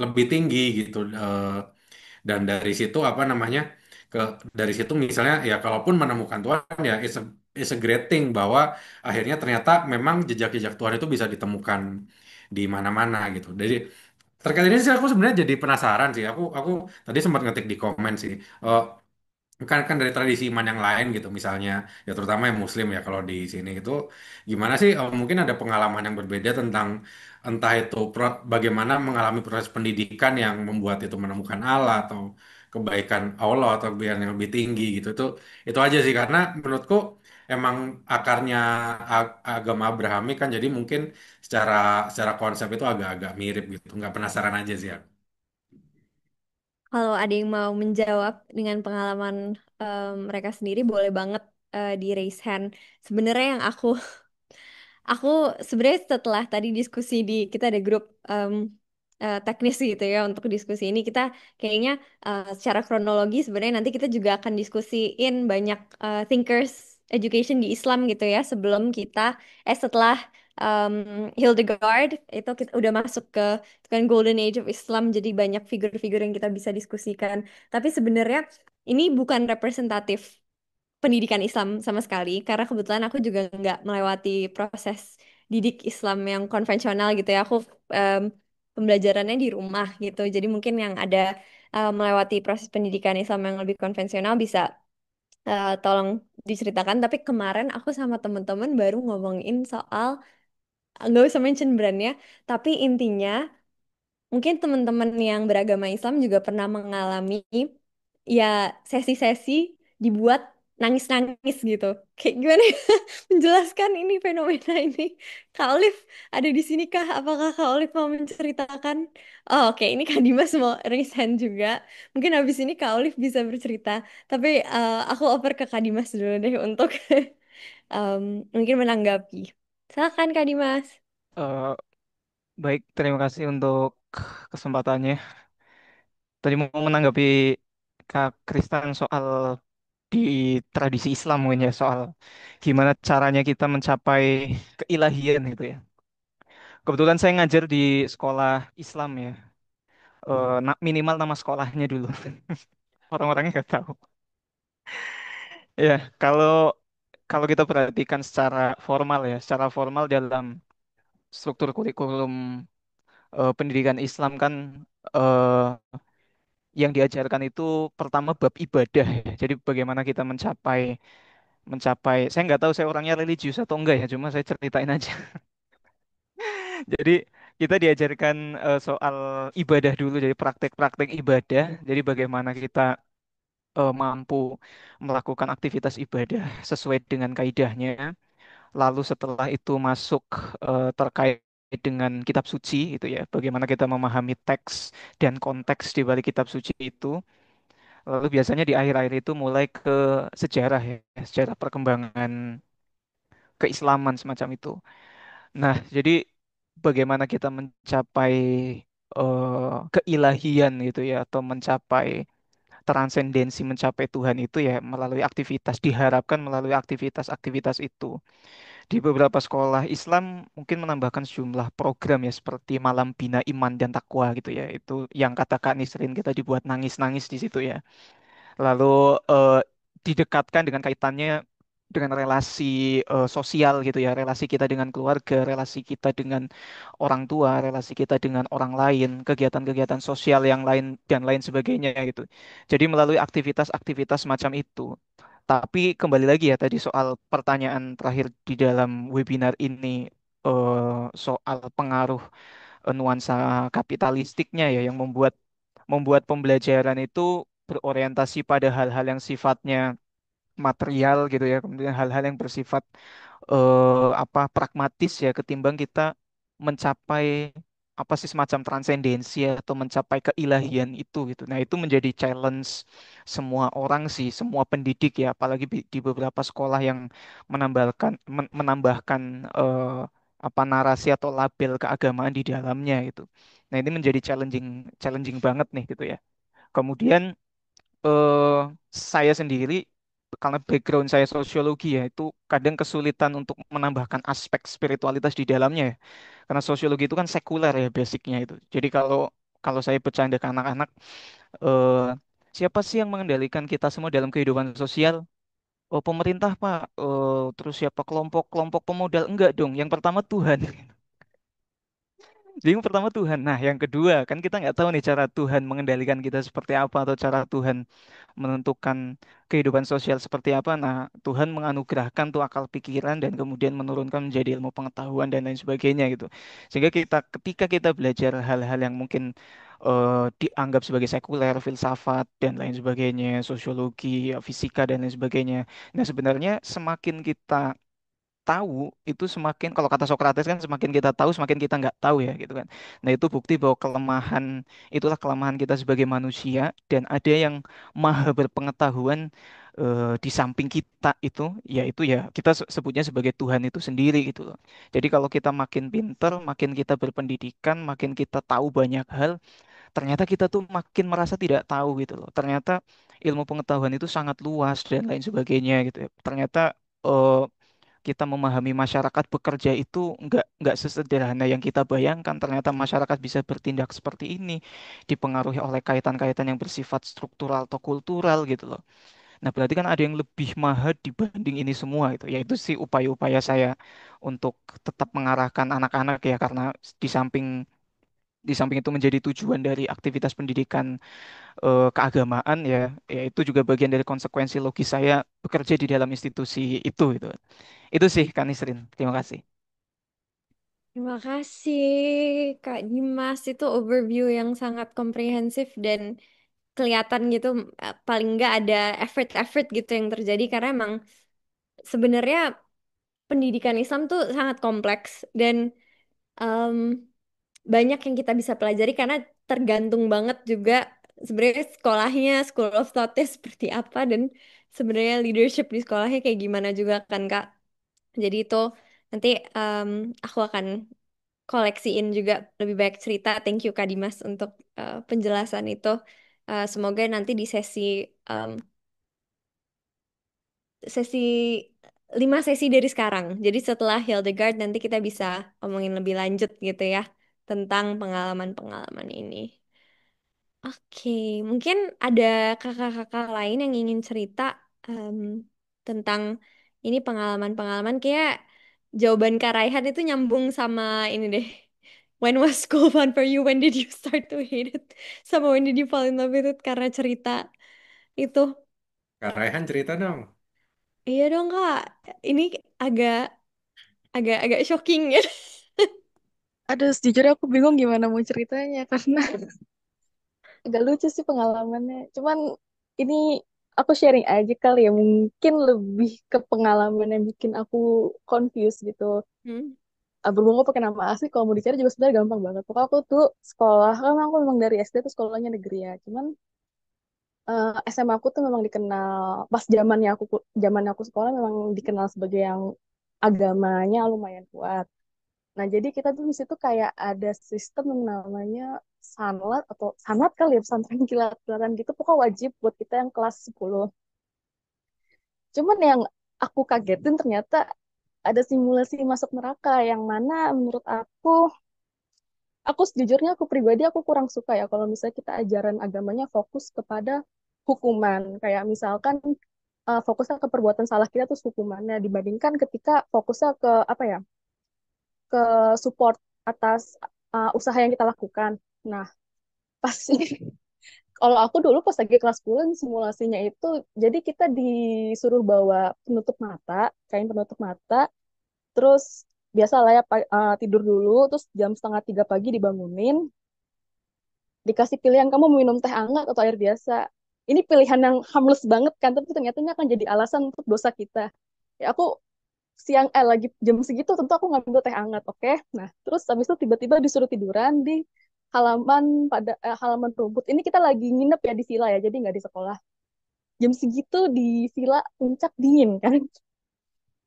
lebih tinggi gitu. Dan dari situ apa namanya ke dari situ misalnya ya kalaupun menemukan Tuhan ya it's a great thing bahwa akhirnya ternyata memang jejak-jejak Tuhan itu bisa ditemukan di mana-mana gitu. Jadi terkait ini sih aku sebenarnya jadi penasaran sih. Aku tadi sempat ngetik di komen sih. Eh, kan dari tradisi iman yang lain gitu misalnya ya terutama yang Muslim ya kalau di sini itu gimana sih mungkin ada pengalaman yang berbeda tentang entah itu bagaimana mengalami proses pendidikan yang membuat itu menemukan Allah atau kebaikan Allah atau kebaikan yang lebih tinggi gitu itu aja sih karena menurutku emang akarnya agama Abrahami kan jadi mungkin secara secara konsep itu agak-agak mirip gitu nggak penasaran aja sih aku. Kalau ada yang mau menjawab dengan pengalaman mereka sendiri, boleh banget di raise hand. Sebenarnya yang aku sebenarnya setelah tadi diskusi di kita ada grup teknis gitu ya untuk diskusi ini kita kayaknya secara kronologi sebenarnya nanti kita juga akan diskusiin banyak thinkers education di Islam gitu ya sebelum kita setelah um, Hildegard itu kita udah masuk ke kan Golden Age of Islam jadi banyak figur-figur yang kita bisa diskusikan. Tapi sebenarnya ini bukan representatif pendidikan Islam sama sekali karena kebetulan aku juga nggak melewati proses didik Islam yang konvensional gitu ya aku em, pembelajarannya di rumah gitu jadi mungkin yang ada melewati proses pendidikan Islam yang lebih konvensional bisa tolong diceritakan tapi kemarin aku sama temen-temen baru ngomongin soal nggak usah mention brandnya tapi intinya mungkin teman-teman yang beragama Islam juga pernah mengalami ya sesi-sesi dibuat nangis-nangis gitu. Kayak gimana ya menjelaskan ini fenomena ini? Kak Olive ada di sini kah? Apakah Kak Olive mau menceritakan? Oh, oke, ini Kak Dimas mau raise hand juga. Mungkin habis ini Kak Olive bisa bercerita. Tapi aku oper ke Kak Dimas dulu deh untuk mungkin menanggapi. Silakan Kak Dimas. Eh, Baik, terima kasih untuk kesempatannya. Tadi mau menanggapi Kak Kristan soal di tradisi Islam mungkin ya, soal gimana caranya kita mencapai keilahian gitu ya. Kebetulan saya ngajar di sekolah Islam ya. Minimal nama sekolahnya dulu. Orang-orangnya nggak tahu. Ya, kalau kalau kita perhatikan secara formal ya, secara formal dalam struktur kurikulum pendidikan Islam kan eh, yang diajarkan itu pertama bab ibadah ya. Jadi bagaimana kita mencapai mencapai saya nggak tahu saya orangnya religius atau enggak ya, cuma saya ceritain aja. Jadi kita diajarkan soal ibadah dulu, jadi praktek-praktek ibadah. Jadi bagaimana kita mampu melakukan aktivitas ibadah sesuai dengan kaidahnya. Lalu setelah itu masuk terkait dengan kitab suci itu ya, bagaimana kita memahami teks dan konteks di balik kitab suci itu. Lalu biasanya di akhir-akhir itu mulai ke sejarah ya, sejarah perkembangan keislaman semacam itu. Nah, jadi bagaimana kita mencapai keilahian gitu ya, atau mencapai transendensi, mencapai Tuhan itu ya melalui aktivitas, diharapkan melalui aktivitas-aktivitas itu. Di beberapa sekolah Islam mungkin menambahkan sejumlah program ya seperti Malam Bina Iman dan Takwa gitu ya. Itu yang kata Kak Nisrin kita dibuat nangis-nangis di situ ya. Lalu didekatkan dengan kaitannya dengan relasi sosial gitu ya, relasi kita dengan keluarga, relasi kita dengan orang tua, relasi kita dengan orang lain, kegiatan-kegiatan sosial yang lain dan lain sebagainya gitu. Jadi melalui aktivitas-aktivitas semacam itu. Tapi kembali lagi ya tadi soal pertanyaan terakhir di dalam webinar ini, soal pengaruh nuansa kapitalistiknya ya yang membuat membuat pembelajaran itu berorientasi pada hal-hal yang sifatnya material gitu ya, kemudian hal-hal yang bersifat apa pragmatis ya ketimbang kita mencapai apa sih semacam transendensi atau mencapai keilahian itu gitu. Nah, itu menjadi challenge semua orang sih, semua pendidik ya, apalagi di beberapa sekolah yang menambahkan apa narasi atau label keagamaan di dalamnya gitu. Nah, ini menjadi challenging challenging banget nih gitu ya. Kemudian eh saya sendiri karena background saya sosiologi ya itu kadang kesulitan untuk menambahkan aspek spiritualitas di dalamnya ya. Karena sosiologi itu kan sekuler ya basicnya itu. Jadi kalau kalau saya bercanda ke anak-anak, eh siapa sih yang mengendalikan kita semua dalam kehidupan sosial? Oh, pemerintah, Pak. Terus siapa kelompok-kelompok pemodal? Enggak dong. Yang pertama Tuhan. Jadi yang pertama Tuhan. Nah, yang kedua kan kita nggak tahu nih cara Tuhan mengendalikan kita seperti apa atau cara Tuhan menentukan kehidupan sosial seperti apa. Nah, Tuhan menganugerahkan tuh akal pikiran dan kemudian menurunkan menjadi ilmu pengetahuan dan lain sebagainya gitu. Sehingga kita ketika kita belajar hal-hal yang mungkin dianggap sebagai sekuler, filsafat dan lain sebagainya, sosiologi, fisika dan lain sebagainya. Nah, sebenarnya semakin kita tahu itu semakin kalau kata Socrates kan semakin kita tahu semakin kita nggak tahu ya gitu kan. Nah itu bukti bahwa kelemahan itulah kelemahan kita sebagai manusia dan ada yang maha berpengetahuan di samping kita itu yaitu ya kita sebutnya sebagai Tuhan itu sendiri gitu loh. Jadi kalau kita makin pinter, makin kita berpendidikan, makin kita tahu banyak hal, ternyata kita tuh makin merasa tidak tahu gitu loh. Ternyata ilmu pengetahuan itu sangat luas dan lain sebagainya gitu ya. Ternyata eh, kita memahami masyarakat bekerja itu nggak sesederhana yang kita bayangkan. Ternyata masyarakat bisa bertindak seperti ini, dipengaruhi oleh kaitan-kaitan yang bersifat struktural atau kultural gitu loh. Nah, berarti kan ada yang lebih mahal dibanding ini semua itu. Yaitu sih upaya-upaya saya untuk tetap mengarahkan anak-anak ya karena di samping di samping itu menjadi tujuan dari aktivitas pendidikan keagamaan ya, ya itu juga bagian dari konsekuensi logis saya bekerja di dalam institusi itu gitu. Itu sih Kak Nisrin. Terima kasih. Terima kasih Kak Dimas, itu overview yang sangat komprehensif dan kelihatan gitu, paling nggak ada effort-effort gitu yang terjadi karena emang sebenarnya pendidikan Islam tuh sangat kompleks dan em, banyak yang kita bisa pelajari karena tergantung banget juga sebenarnya sekolahnya, school of thoughtnya seperti apa dan sebenarnya leadership di sekolahnya kayak gimana juga kan Kak. Jadi itu nanti em, aku akan koleksiin juga lebih banyak cerita. Thank you Kak Dimas untuk penjelasan itu. Semoga nanti di um, sesi 5 sesi dari sekarang. Jadi setelah Hildegard nanti kita bisa ngomongin lebih lanjut gitu ya tentang pengalaman-pengalaman ini. Oke, mungkin ada kakak-kakak lain yang ingin cerita em, tentang ini pengalaman-pengalaman kayak jawaban Kak Raihan itu nyambung sama ini deh. When was school fun for you? When did you start to hate it? Sama when did you fall in love with it? Karena cerita itu. Kak Raihan cerita dong. Iya dong Kak, ini agak agak agak shocking ya. Aduh, sejujurnya aku bingung gimana mau ceritanya karena agak lucu sih pengalamannya. Cuman ini aku sharing aja kali ya, mungkin lebih ke pengalaman yang bikin aku confused gitu. Hmm. Berhubung aku pakai nama asli, kalau mau dicari juga sebenarnya gampang banget. Pokoknya aku tuh sekolah, kan aku memang dari SD tuh sekolahnya negeri ya. Cuman SMA aku tuh memang dikenal, pas zaman aku sekolah memang dikenal sebagai yang agamanya lumayan kuat. Nah, jadi kita tuh di situ kayak ada sistem yang namanya sanlat atau sanat kali ya, pesantren kilat-kilatan gitu. Pokoknya wajib buat kita yang kelas 10. Cuman yang aku kagetin ternyata ada simulasi masuk neraka yang mana menurut aku sejujurnya aku pribadi aku kurang suka ya kalau misalnya kita ajaran agamanya fokus kepada hukuman. Kayak misalkan fokusnya ke perbuatan salah kita terus hukumannya dibandingkan ketika fokusnya ke apa ya? Ke support atas usaha yang kita lakukan. Nah, pas kalau aku dulu pas lagi kelas 10 simulasinya itu jadi kita disuruh bawa penutup mata, kain penutup mata, terus biasa lah ya tidur dulu, terus jam setengah 3 pagi dibangunin, dikasih pilihan kamu mau minum teh hangat atau air biasa. Ini pilihan yang harmless banget kan, tapi ternyata ini akan jadi alasan untuk dosa kita. Ya aku lagi jam segitu tentu aku ngambil teh hangat, oke. Nah terus habis itu tiba-tiba disuruh tiduran di halaman rumput ini, kita lagi nginep ya di villa ya, jadi nggak di sekolah. Jam segitu di villa puncak dingin kan,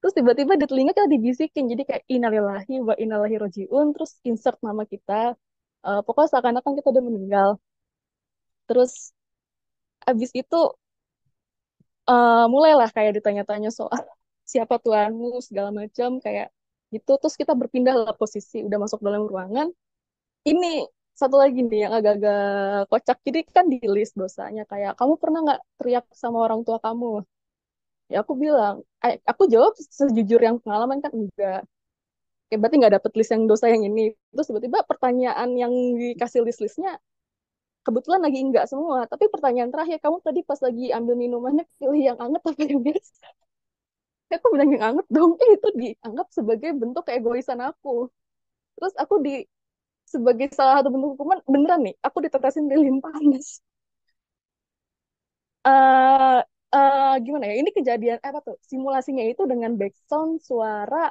terus tiba-tiba di telinga kita dibisikin, jadi kayak innalillahi wa innalillahi rojiun, terus insert nama kita. Pokoknya seakan-akan kita udah meninggal. Terus abis itu mulailah kayak ditanya-tanya soal siapa Tuhanmu segala macam kayak gitu. Terus kita berpindah lah posisi, udah masuk dalam ruangan. Ini satu lagi nih yang agak-agak kocak. Jadi kan di list dosanya kayak kamu pernah nggak teriak sama orang tua kamu? Ya aku bilang, aku jawab sejujur yang pengalaman kan enggak. Kayak berarti nggak dapet list yang dosa yang ini. Terus tiba-tiba pertanyaan yang dikasih list-listnya kebetulan lagi enggak semua. Tapi pertanyaan terakhir, kamu tadi pas lagi ambil minumannya pilih yang anget apa yang biasa? Aku bilang yang anget dong. Itu dianggap sebagai bentuk keegoisan aku. Terus aku sebagai salah satu bentuk hukuman beneran nih aku ditetesin lilin panas. eh Gimana ya, ini kejadian apa tuh simulasinya itu dengan background suara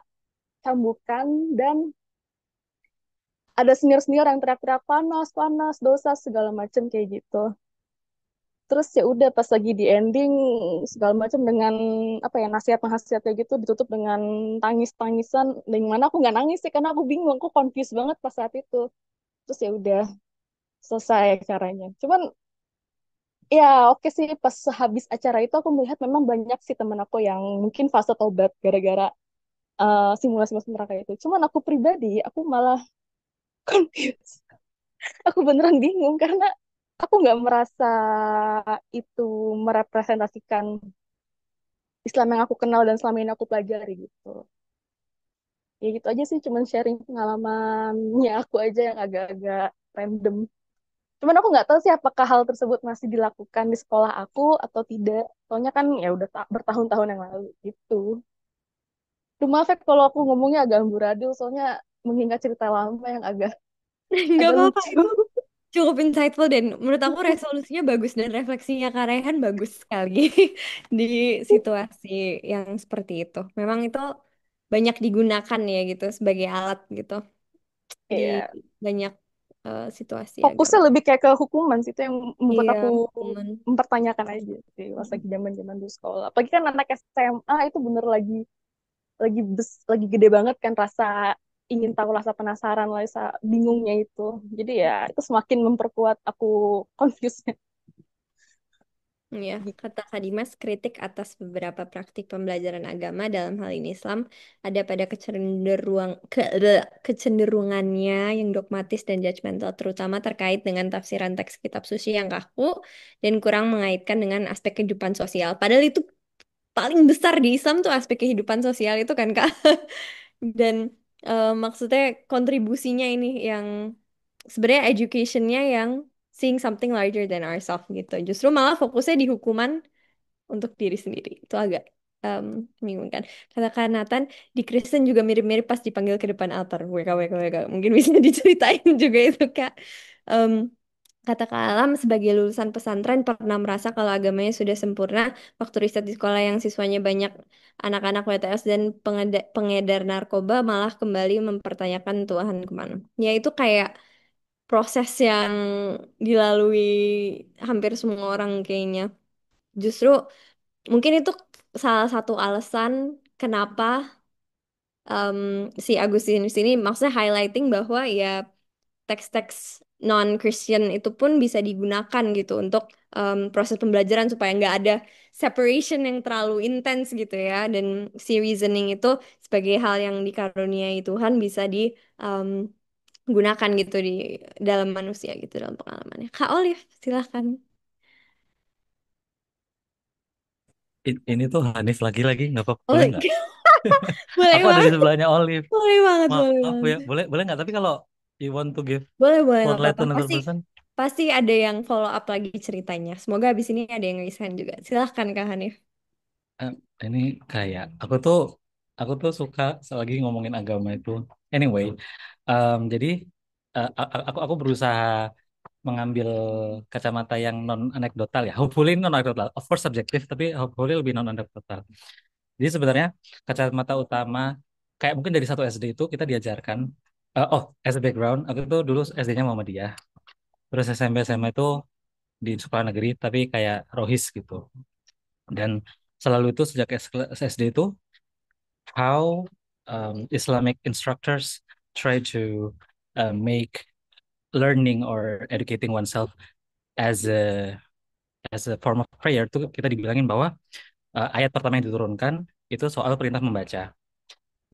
cambukan dan ada senior-senior yang teriak-teriak panas panas dosa segala macam kayak gitu. Terus ya udah pas lagi di ending segala macam dengan apa ya nasihat-nasihat kayak gitu ditutup dengan tangis-tangisan, dengan mana aku nggak nangis sih karena aku bingung, aku confused banget pas saat itu. Terus ya udah selesai acaranya. Cuman ya oke sih, pas habis acara itu aku melihat memang banyak sih temen aku yang mungkin fase tobat gara-gara simulasi masuk neraka itu. Cuman aku pribadi, aku malah confused. Aku beneran bingung karena aku nggak merasa itu merepresentasikan Islam yang aku kenal dan selama ini aku pelajari gitu. Ya gitu aja sih, cuman sharing pengalamannya aku aja yang agak-agak random. Cuman aku nggak tahu sih apakah hal tersebut masih dilakukan di sekolah aku atau tidak. Soalnya kan ya udah bertahun-tahun yang lalu gitu. Duh, maaf ya kalau aku ngomongnya agak amburadul, soalnya mengingat cerita lama yang agak Nggak agak apa-apa, lucu. itu cukup insightful dan menurut aku resolusinya bagus dan refleksinya Kak Rehan bagus sekali di situasi yang seperti itu. Memang itu banyak digunakan ya gitu sebagai alat gitu di Iya. banyak situasi Fokusnya agama. lebih kayak ke hukuman sih, itu yang membuat Iya, aku teman. mempertanyakan aja sih pas lagi zaman-zaman di sekolah. Apalagi kan anak SMA itu bener lagi lagi gede banget kan rasa ingin tahu rasa penasaran, rasa bingungnya itu. Jadi ya itu semakin memperkuat aku confused. Ya, kata Kak Dimas, kritik atas beberapa praktik pembelajaran agama dalam hal ini Islam ada pada kecenderungannya yang dogmatis dan judgmental, terutama terkait dengan tafsiran teks kitab suci yang kaku dan kurang mengaitkan dengan aspek kehidupan sosial. Padahal itu paling besar di Islam tuh aspek kehidupan sosial itu kan, Kak. Dan maksudnya kontribusinya ini yang sebenarnya educationnya yang seeing something larger than ourselves gitu. Justru malah fokusnya di hukuman untuk diri sendiri. Itu agak um, membingungkan. Kata Kak Nathan, di Kristen juga mirip-mirip pas dipanggil ke depan altar. WK, WK, WK. Mungkin bisa diceritain juga itu, Kak. Um, Kata Kak Alam, sebagai lulusan pesantren pernah merasa kalau agamanya sudah sempurna. Waktu riset di sekolah yang siswanya banyak anak-anak WTS dan pengedar narkoba malah kembali mempertanyakan Tuhan kemana. Ya itu kayak proses yang dilalui hampir semua orang kayaknya. Justru mungkin itu salah satu alasan kenapa em, si Agustinus ini maksudnya highlighting bahwa ya teks-teks non-Christian itu pun bisa digunakan gitu untuk proses pembelajaran supaya nggak ada separation yang terlalu intens gitu ya. Dan si reasoning itu sebagai hal yang dikaruniai Tuhan bisa digunakan gitu di dalam manusia gitu dalam pengalamannya. Kak Olive, silahkan. Ini tuh Hanif lagi-lagi, nggak apa-apa, boleh Boleh, nggak? boleh Aku ada di banget, sebelahnya Olive. boleh banget, boleh Maaf banget. ya, boleh boleh nggak? Tapi kalau you want to give Boleh, boleh, nggak spotlight apa-apa. to another Pasti, person, pasti ada yang follow up lagi ceritanya. Semoga abis ini ada yang resign juga. Silahkan, Kak Hanif. eh, ini kayak aku tuh suka selagi ngomongin agama itu. Anyway, jadi aku berusaha mengambil kacamata yang non anekdotal ya. Hopefully non anekdotal. Of course subjektif, tapi hopefully lebih non anekdotal. Jadi sebenarnya kacamata utama kayak mungkin dari satu SD itu kita diajarkan as a background aku tuh dulu SD-nya Muhammadiyah. Terus SMP SMA itu di sekolah negeri tapi kayak Rohis gitu. Dan selalu itu sejak SD itu how Islamic instructors try to make learning or educating oneself as a form of prayer tuh kita dibilangin bahwa ayat pertama yang diturunkan itu soal perintah membaca.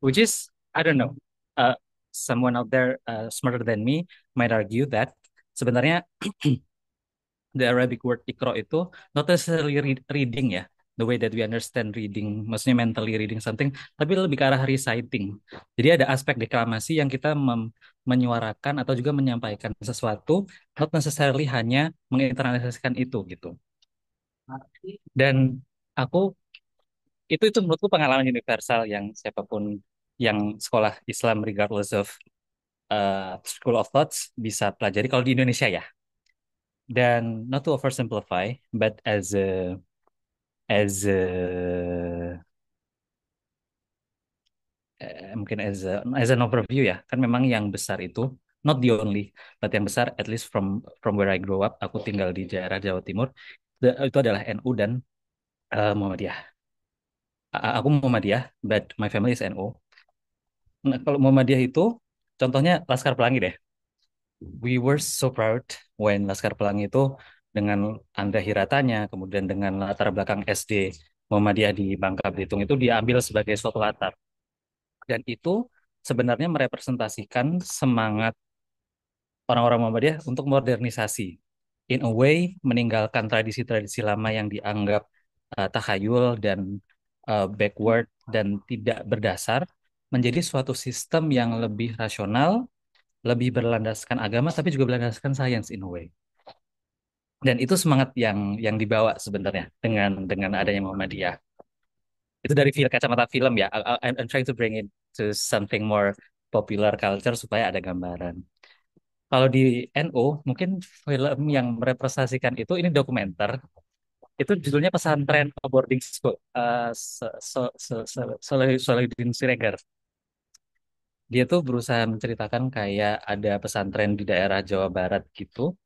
Which is, I don't know, uh, someone out there smarter than me might argue that sebenarnya the Arabic word ikro itu not necessarily reading ya, the way that we understand reading, maksudnya mentally reading something, tapi lebih ke arah reciting. Jadi ada aspek deklamasi yang kita menyuarakan atau juga menyampaikan sesuatu, not necessarily hanya menginternalisasikan itu gitu. Dan aku itu menurutku pengalaman universal yang siapapun yang sekolah Islam regardless of school of thoughts bisa pelajari kalau di Indonesia ya. Dan not to oversimplify, but as a mungkin as an overview ya, kan memang yang besar itu not the only, but yang besar at least from where I grow up, aku tinggal di daerah Jawa Timur, itu adalah NU dan Muhammadiyah. Aku Muhammadiyah, but my family is NU. Nah, kalau Muhammadiyah itu contohnya Laskar Pelangi deh. We were so proud when Laskar Pelangi itu dengan Andra Hiratanya, kemudian dengan latar belakang SD Muhammadiyah di Bangka Belitung itu diambil sebagai suatu latar. Dan itu sebenarnya merepresentasikan semangat orang-orang Muhammadiyah untuk modernisasi. In a way, meninggalkan tradisi-tradisi lama yang dianggap takhayul dan backward dan tidak berdasar, menjadi suatu sistem yang lebih rasional, lebih berlandaskan agama tapi juga berlandaskan science in a way. Dan itu semangat yang dibawa sebenarnya dengan adanya Muhammadiyah. Itu dari kacamata film ya. I'm trying to bring it to something more popular culture supaya ada gambaran. Kalau di NU mungkin film yang merepresentasikan itu ini dokumenter. Itu judulnya Pesantren Boarding School. Salahuddin Siregar. Dia tuh berusaha menceritakan kayak ada pesantren di daerah Jawa Barat gitu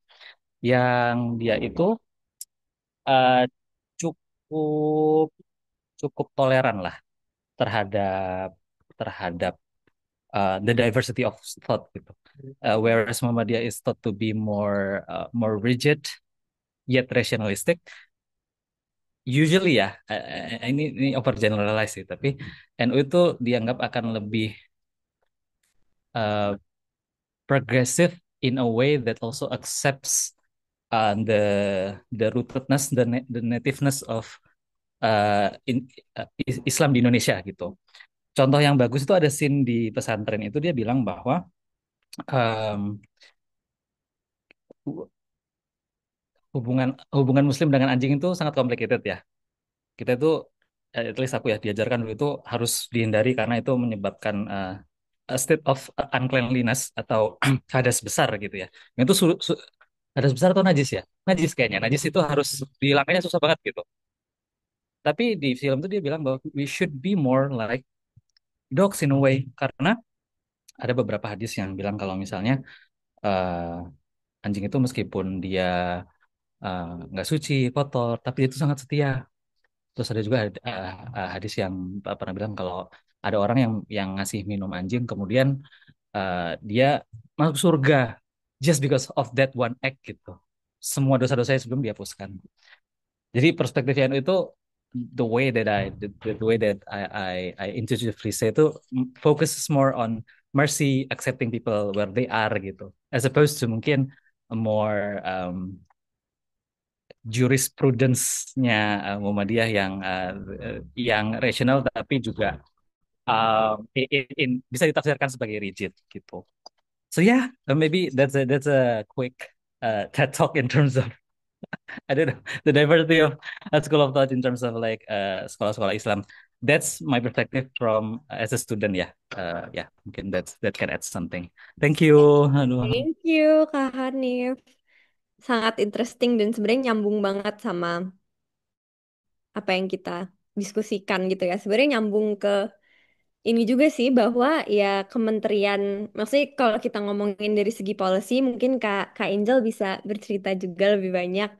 yang dia itu eh, cukup cukup toleran lah terhadap terhadap the diversity of thought gitu. Whereas Muhammadiyah is thought to be more rigid yet rationalistic. Usually ya, ini overgeneralize sih, tapi NU itu dianggap akan lebih uh, progressive in a way that also accepts the rootedness, the nativeness of Islam di Indonesia gitu. Contoh yang bagus itu ada scene di pesantren itu dia bilang bahwa um, hubungan hubungan Muslim dengan anjing itu sangat complicated ya. Kita itu, at least aku ya diajarkan dulu itu harus dihindari karena itu menyebabkan a state of uncleanliness atau hadas besar gitu ya. Itu hadas besar atau najis ya? Najis kayaknya. Najis itu harus dihilangkannya susah banget gitu. Tapi di film itu dia bilang bahwa we should be more like dogs in a way karena ada beberapa hadis yang bilang kalau misalnya anjing itu meskipun dia nggak suci, kotor, tapi itu sangat setia. Terus ada juga hadis yang pernah bilang kalau ada orang yang ngasih minum anjing, kemudian dia masuk surga just because of that one act gitu. Semua dosa-dosanya sebelum dihapuskan. Jadi perspektif yang itu the way that I intuitively say itu focuses more on mercy, accepting people where they are gitu, as opposed to mungkin a more jurisprudence-nya Muhammadiyah yang rasional tapi juga bisa ditafsirkan sebagai rigid gitu. So yeah, maybe that's a quick TED talk in terms of I don't know the diversity of a school of thought in terms of like sekolah-sekolah Islam. That's my perspective from as a student ya. Ya, mungkin that can add something. Thank you. Aduh. Thank you, Kak Hanif. Sangat interesting dan sebenarnya nyambung banget sama apa yang kita diskusikan gitu ya. Sebenarnya nyambung ke ini juga sih bahwa ya kementerian, maksudnya kalau kita ngomongin dari segi policy, mungkin Kak Angel bisa bercerita juga lebih banyak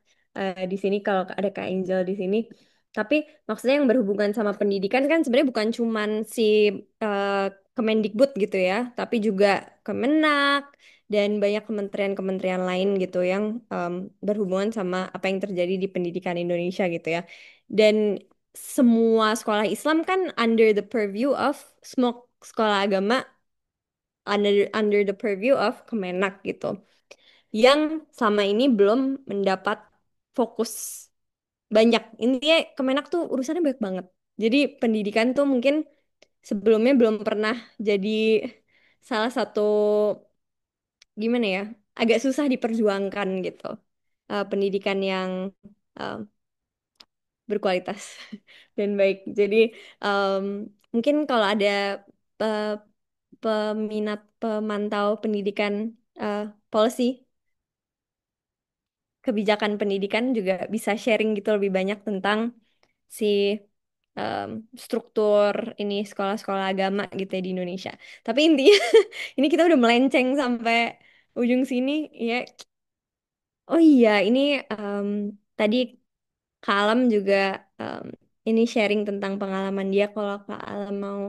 di sini kalau ada Kak Angel di sini. Tapi maksudnya yang berhubungan sama pendidikan kan sebenarnya bukan cuman si eh, Kemendikbud gitu ya, tapi juga Kemenak dan banyak kementerian-kementerian lain gitu yang berhubungan sama apa yang terjadi di pendidikan Indonesia gitu ya. Dan semua sekolah Islam kan under the purview of semua sekolah agama under the purview of Kemenak gitu. Yang sama ini belum mendapat fokus banyak. Intinya Kemenak tuh urusannya banyak banget. Jadi pendidikan tuh mungkin sebelumnya belum pernah jadi salah satu gimana ya, agak susah diperjuangkan gitu. Pendidikan yang eh, berkualitas dan baik. Jadi em, mungkin kalau ada pe- peminat pemantau pendidikan policy kebijakan pendidikan juga bisa sharing gitu lebih banyak tentang si em, struktur ini sekolah-sekolah agama gitu ya di Indonesia. Tapi intinya ini kita udah melenceng sampai ujung sini ya. Oh iya, ini em, tadi Kak Alam juga em, ini sharing tentang pengalaman dia. Kalau Kak Alam mau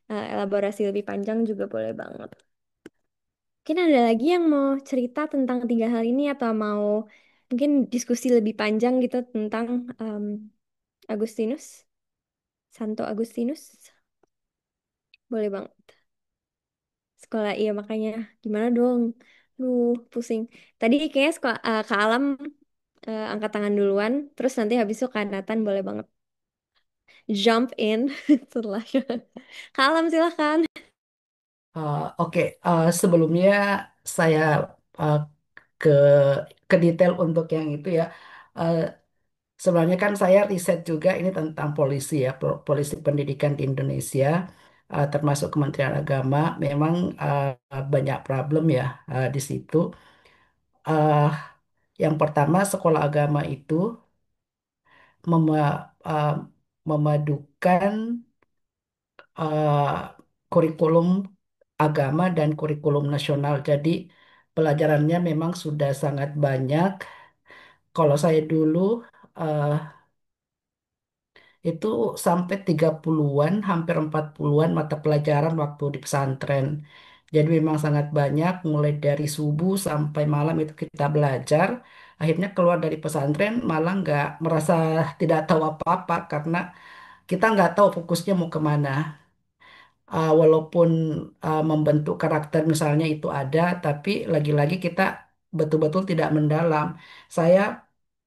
elaborasi lebih panjang juga boleh banget. Mungkin ada lagi yang mau cerita tentang tiga hal ini atau mau mungkin diskusi lebih panjang gitu tentang Agustinus, Santo Agustinus. Boleh banget. Sekolah iya makanya gimana dong? Pusing. Tadi kayaknya sekolah, Kak Alam angkat tangan duluan, terus nanti habis itu Kak Nathan boleh banget jump in setelah Kak Alam silahkan. Oke, sebelumnya saya uh, ke ke detail untuk yang itu ya. Uh, Sebenarnya kan saya riset juga ini tentang polisi ya, polisi pendidikan di Indonesia, termasuk Kementerian Agama. Memang banyak problem ya di situ. Uh, yang pertama, sekolah agama itu uh, memadukan uh, kurikulum agama dan kurikulum nasional. Jadi pelajarannya memang sudah sangat banyak. Kalau saya dulu uh, itu sampai 30-an, hampir 40-an mata pelajaran waktu di pesantren. Jadi memang sangat banyak, mulai dari subuh sampai malam itu kita belajar. Akhirnya keluar dari pesantren malah nggak merasa tidak tahu apa-apa karena kita nggak tahu fokusnya mau kemana. Walaupun membentuk karakter misalnya itu ada, tapi lagi-lagi kita betul-betul tidak mendalam. Saya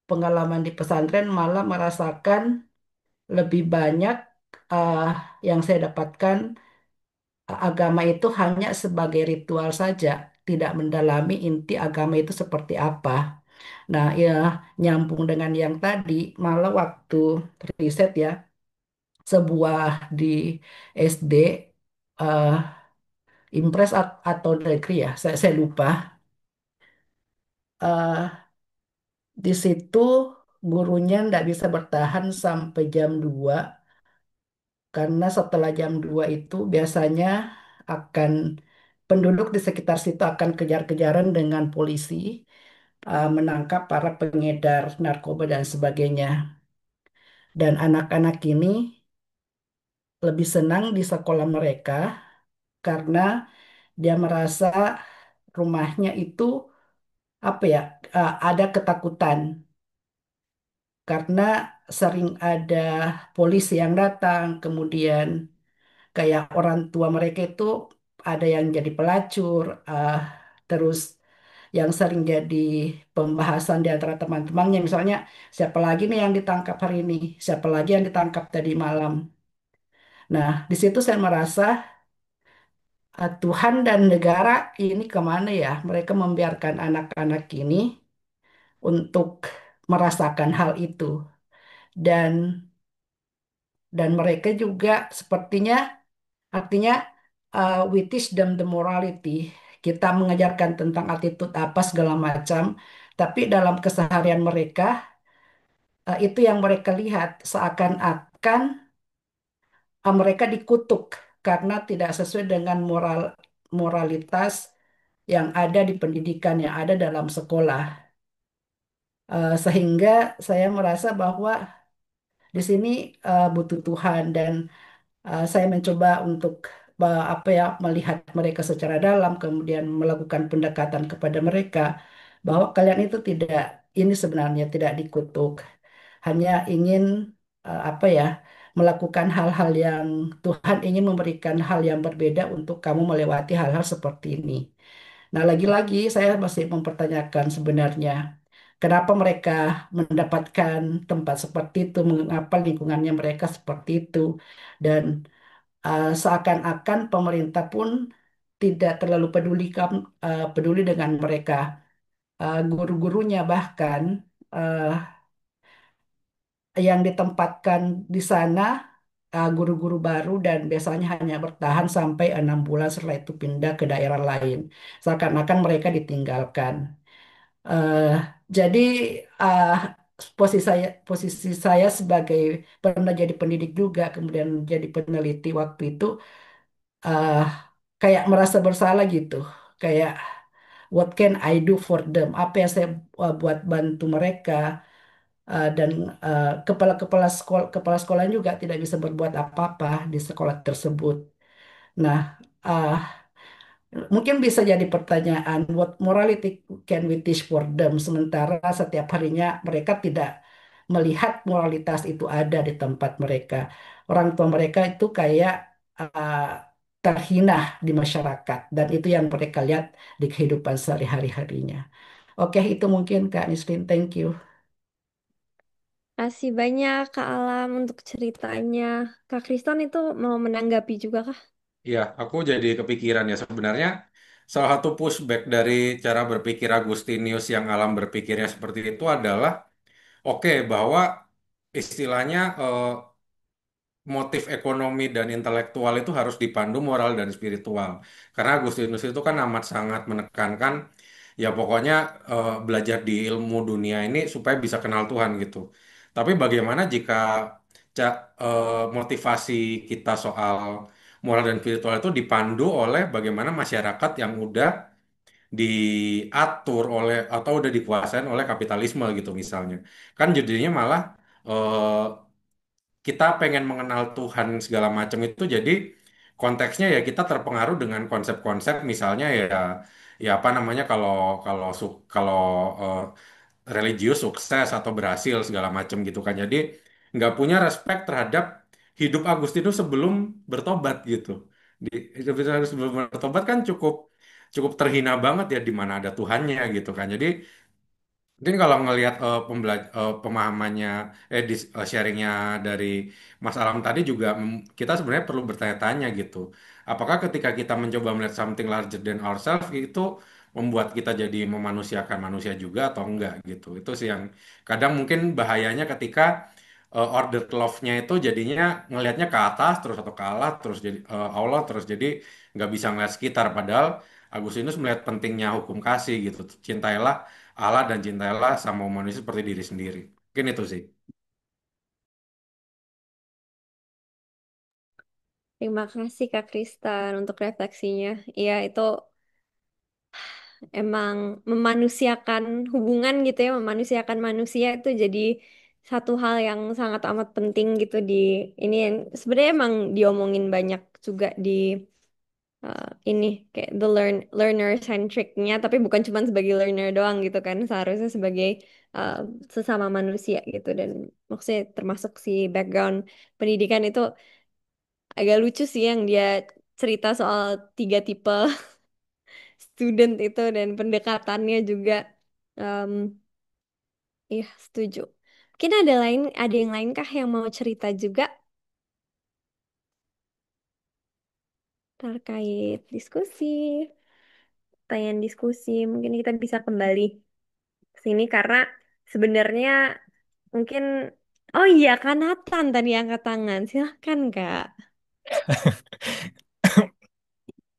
pengalaman di pesantren malah merasakan lebih banyak uh, yang saya dapatkan agama itu hanya sebagai ritual saja, tidak mendalami inti agama itu seperti apa. Nah, ya nyambung dengan yang tadi, malah waktu riset ya, sebuah di SD eh Impres atau negeri ya, saya lupa. eh di situ gurunya nggak bisa bertahan sampai jam 2 karena setelah jam 2 itu biasanya akan penduduk di sekitar situ akan kejar-kejaran dengan polisi menangkap para pengedar narkoba dan sebagainya. Dan anak-anak ini lebih senang di sekolah mereka karena dia merasa rumahnya itu apa ya ada ketakutan karena sering ada polisi yang datang, kemudian kayak orang tua mereka itu ada yang jadi pelacur, terus yang sering jadi pembahasan di antara teman-temannya, misalnya siapa lagi nih yang ditangkap hari ini, siapa lagi yang ditangkap tadi malam. Nah, di situ saya merasa Tuhan dan negara ini kemana ya? Mereka membiarkan anak-anak ini untuk merasakan hal itu dan mereka juga sepertinya artinya we teach them the morality. Kita mengajarkan tentang attitude apa segala macam, tapi dalam keseharian mereka itu yang mereka lihat seakan-akan mereka dikutuk karena tidak sesuai dengan moralitas yang ada di pendidikan yang ada dalam sekolah. Sehingga saya merasa bahwa di sini butuh Tuhan dan saya mencoba untuk apa ya melihat mereka secara dalam, kemudian melakukan pendekatan kepada mereka bahwa kalian itu tidak ini sebenarnya tidak dikutuk, hanya ingin apa ya melakukan hal-hal yang Tuhan ingin memberikan hal yang berbeda untuk kamu melewati hal-hal seperti ini. Nah, lagi-lagi saya masih mempertanyakan sebenarnya kenapa mereka mendapatkan tempat seperti itu, mengapa lingkungannya mereka seperti itu, dan seakan-akan pemerintah pun tidak terlalu peduli dengan mereka. Guru-gurunya bahkan eh, yang ditempatkan di sana guru-guru baru dan biasanya hanya bertahan sampai 6 bulan setelah itu pindah ke daerah lain. Seakan-akan mereka ditinggalkan. Eh, jadi eh, posisi saya sebagai pernah jadi pendidik juga, kemudian jadi peneliti waktu itu eh, kayak merasa bersalah gitu. Kayak what can I do for them? Apa yang saya buat bantu mereka? Dan kepala sekolah juga tidak bisa berbuat apa-apa di sekolah tersebut. Nah, uh, mungkin bisa jadi pertanyaan, what morality can we teach for them? Sementara setiap harinya mereka tidak melihat moralitas itu ada di tempat mereka. Orang tua mereka itu kayak uh, terhina di masyarakat, dan itu yang mereka lihat di kehidupan sehari-harinya. Oke, itu mungkin Kak Nisrin, thank you. Kasih banyak Kak Alam untuk ceritanya. Kak Kriston itu mau menanggapi juga kah? Ya, aku jadi kepikiran ya sebenarnya salah satu pushback dari cara berpikir Agustinius yang alam berpikirnya seperti itu adalah oke bahwa istilahnya motif ekonomi dan intelektual itu harus dipandu moral dan spiritual. Karena Agustinus itu kan amat sangat menekankan ya pokoknya belajar di ilmu dunia ini supaya bisa kenal Tuhan gitu. Tapi bagaimana jika motivasi kita soal moral dan spiritual itu dipandu oleh bagaimana masyarakat yang udah diatur oleh atau udah dikuasain oleh kapitalisme gitu misalnya. Kan jadinya malah eh, kita pengen mengenal Tuhan segala macam itu jadi konteksnya ya kita terpengaruh dengan konsep-konsep misalnya ya ya apa namanya kalau kalau eh, religius sukses atau berhasil segala macam gitu kan. Jadi nggak punya respect terhadap hidup Agustinus sebelum bertobat gitu. Di hidup Agustinus sebelum bertobat kan cukup cukup terhina banget ya di mana ada Tuhannya gitu kan. Jadi mungkin kalau ngelihat pemahamannya sharingnya dari Mas Alam tadi juga kita sebenarnya perlu bertanya-tanya gitu. Apakah ketika kita mencoba melihat something larger than ourselves itu membuat kita jadi memanusiakan manusia juga atau enggak gitu. Itu sih yang kadang mungkin bahayanya ketika ordered love-nya itu jadinya ngelihatnya ke atas terus atau ke Allah terus jadi Allah terus jadi nggak bisa ngeliat sekitar padahal Agustinus melihat pentingnya hukum kasih gitu. Cintailah Allah dan cintailah sama manusia seperti diri sendiri. Mungkin itu sih. Terima kasih Kak Kristan untuk refleksinya. Iya, itu emang memanusiakan hubungan gitu ya, memanusiakan manusia itu jadi satu hal yang sangat amat penting gitu di ini yang sebenarnya emang diomongin banyak juga di ini kayak the learner centricnya, tapi bukan cuma sebagai learner doang gitu kan, seharusnya sebagai uh, sesama manusia gitu dan maksudnya termasuk si background pendidikan itu agak lucu sih yang dia cerita soal tiga tipe student itu dan pendekatannya juga. Um, iya, setuju. Mungkin ada yang lain kah yang mau cerita juga terkait diskusi, pertanyaan diskusi. Mungkin kita bisa kembali ke sini karena sebenarnya mungkin oh iya Kak Nathan tadi angkat tangan. Silahkan Kak.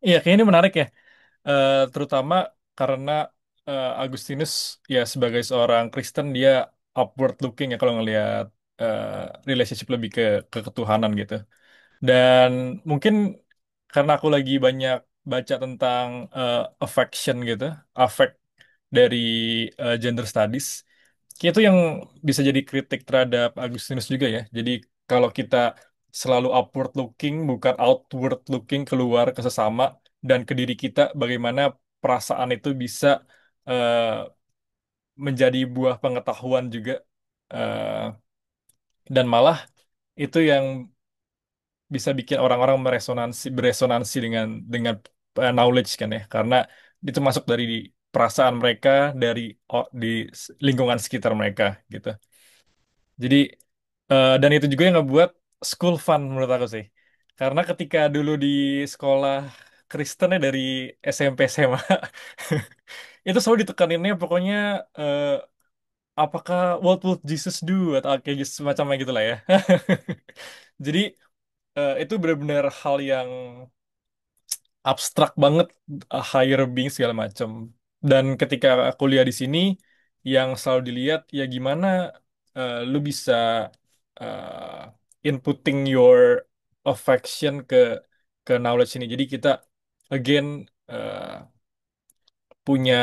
Iya, kayaknya ini menarik ya. Terutama karena Agustinus ya sebagai seorang Kristen dia upward looking ya kalau ngelihat eh, relationship lebih ke ketuhanan gitu. Dan mungkin karena aku lagi banyak baca tentang affection gitu, affect dari gender studies, itu yang bisa jadi kritik terhadap Agustinus juga ya. Jadi kalau kita selalu upward looking, bukan outward looking keluar ke sesama dan ke diri kita, bagaimana perasaan itu bisa eh, menjadi buah pengetahuan juga, eh, dan malah itu yang bisa bikin orang-orang beresonansi dengan knowledge kan ya, karena itu masuk dari perasaan mereka dari di lingkungan sekitar mereka gitu. Jadi dan itu juga yang ngebuat school fun menurut aku sih. Karena ketika dulu di sekolah Kristen ya dari SMP SMA itu selalu ditekaninnya pokoknya eh, apakah what would Jesus do atau kayak gitu semacamnya gitu lah ya. Jadi itu benar-benar hal yang abstrak banget, higher being segala macam. Dan ketika kuliah di sini, yang selalu dilihat ya gimana lu bisa inputting your affection ke knowledge ini. Jadi kita again punya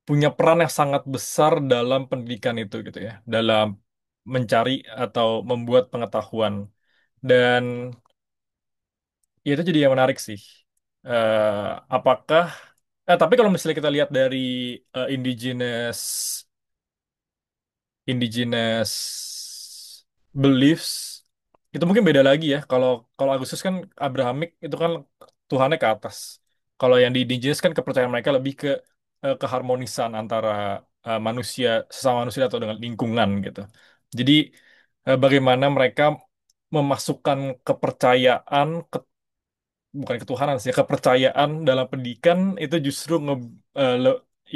punya peran yang sangat besar dalam pendidikan itu gitu ya, dalam mencari atau membuat pengetahuan. Dan ya itu jadi yang menarik sih. Apakah tapi kalau misalnya kita lihat dari indigenous indigenous beliefs itu mungkin beda lagi ya. Kalau kalau Agustus kan Abrahamic itu kan Tuhannya ke atas. Kalau yang di indigenous kan kepercayaan mereka lebih ke keharmonisan antara manusia sesama manusia atau dengan lingkungan gitu. Jadi bagaimana mereka memasukkan kepercayaan bukan ketuhanan sih, kepercayaan dalam pendidikan itu justru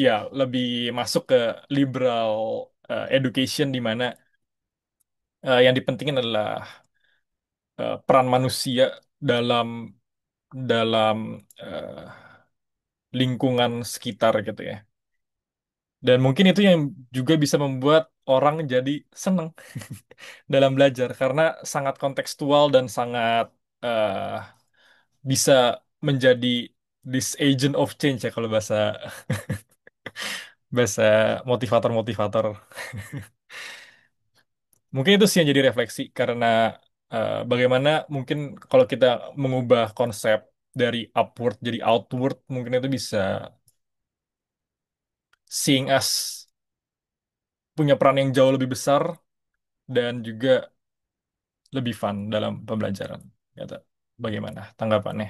ya lebih masuk ke liberal education di mana yang dipentingin adalah peran manusia dalam dalam eh, lingkungan sekitar gitu ya. Dan mungkin itu yang juga bisa membuat orang jadi senang dalam belajar karena sangat kontekstual dan sangat eh, bisa menjadi this agent of change ya kalau bahasa bahasa motivator-motivator. Mungkin itu sih yang jadi refleksi karena bagaimana mungkin kalau kita mengubah konsep dari upward jadi outward, mungkin itu bisa seeing us punya peran yang jauh lebih besar dan juga lebih fun dalam pembelajaran. Kata, bagaimana tanggapannya?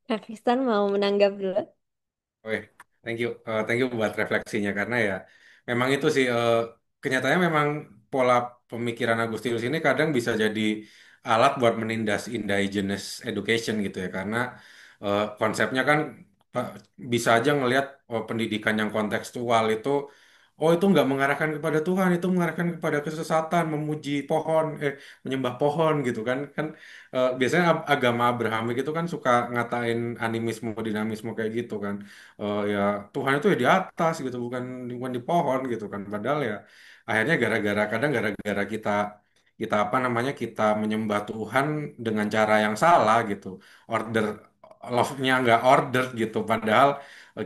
Kak Kristan mau menanggap dulu. Oke, thank you buat refleksinya karena ya memang itu sih kenyataannya memang pola pemikiran Agustinus ini kadang bisa jadi alat buat menindas indigenous education gitu ya karena konsepnya kan eh, bisa aja ngelihat pendidikan yang kontekstual itu itu nggak mengarahkan kepada Tuhan, itu mengarahkan kepada kesesatan, memuji pohon, menyembah pohon gitu kan kan biasanya agama Abrahamik itu kan suka ngatain animisme, dinamisme kayak gitu kan. Ya Tuhan itu ya di atas gitu bukan bukan di pohon gitu kan padahal ya akhirnya gara-gara kita kita apa namanya kita menyembah Tuhan dengan cara yang salah gitu order love-nya nggak order gitu padahal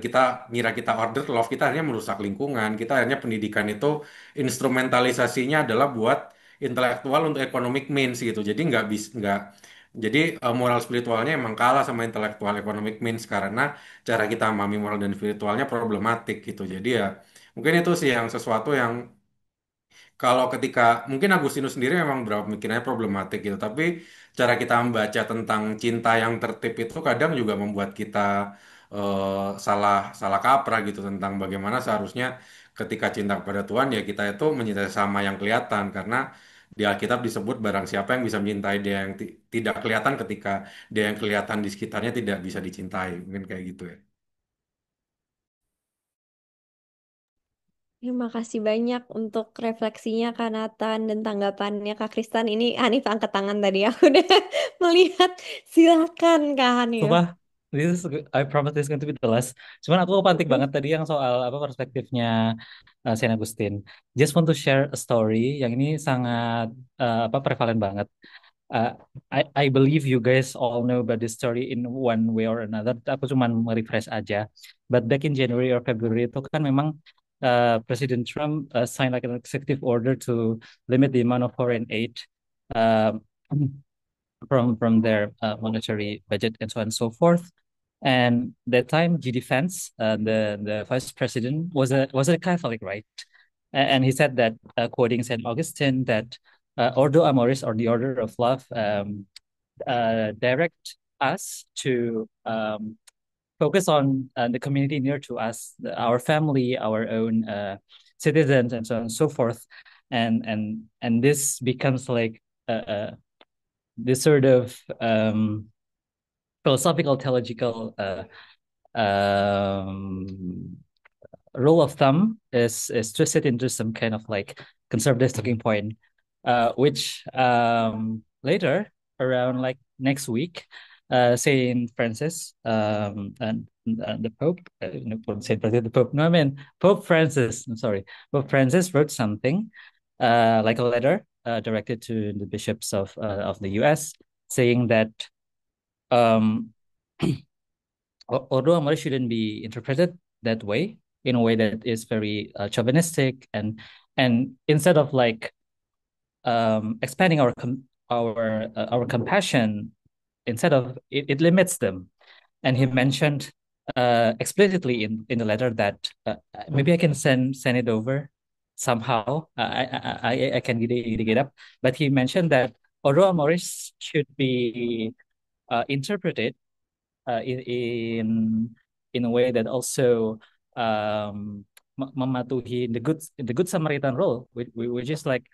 kita ngira kita order love kita akhirnya merusak lingkungan kita akhirnya pendidikan itu instrumentalisasinya adalah buat intelektual untuk economic means gitu jadi nggak jadi moral spiritualnya emang kalah sama intelektual economic means karena cara kita memahami moral dan spiritualnya problematik gitu. Jadi ya mungkin itu sih yang sesuatu yang kalau ketika mungkin Agustinus sendiri memang berapa pemikirannya problematik gitu, tapi cara kita membaca tentang cinta yang tertib itu kadang juga membuat kita salah salah kaprah gitu tentang bagaimana seharusnya ketika cinta kepada Tuhan ya kita itu mencintai sama yang kelihatan karena di Alkitab disebut barang siapa yang bisa mencintai dia yang tidak kelihatan ketika dia yang kelihatan di sekitarnya tidak bisa dicintai. Mungkin kayak gitu ya. Terima kasih banyak untuk refleksinya Kak Nathan dan tanggapannya Kak Kristan. Ini Hanif angkat tangan tadi. Aku udah melihat. Silakan Kak Hanif. Sumpah, I promise this is going to be the last. Cuman aku kepantik banget tadi yang soal apa perspektifnya Saint Augustine. Just want to share a story yang ini sangat apa prevalen banget. Uh, I believe you guys all know about this story in one way or another. Aku cuman refresh aja. But back in January or February itu kan memang President Trump signed like an executive order to limit the amount of foreign aid um, from their monetary budget and so on and so forth. And that time, G. Defense, the vice president, was a Catholic, right? And he said that, quoting Saint Augustine, that Ordo Amoris, or the order of love, direct us to focus on the community near to us, our family, our own citizens, and so on and so forth. And this becomes like this sort of philosophical theological um, rule of thumb is twisted into some kind of like conservative talking point, which later around like next week, Saint Francis and the Pope, Saint Francis the Pope. No, I mean Pope Francis. I'm sorry, Pope Francis wrote something, like a letter directed to the bishops of the U.S. saying that um, although Amore shouldn't be interpreted that way in a way that is very chauvinistic, and instead of like expanding our compassion, instead of it limits them. And he mentioned explicitly in the letter that maybe I can send it over somehow. I can dig it up, but he mentioned that although Morris should be interpreted in a way that also mematuhi the good Samaritan role, which is like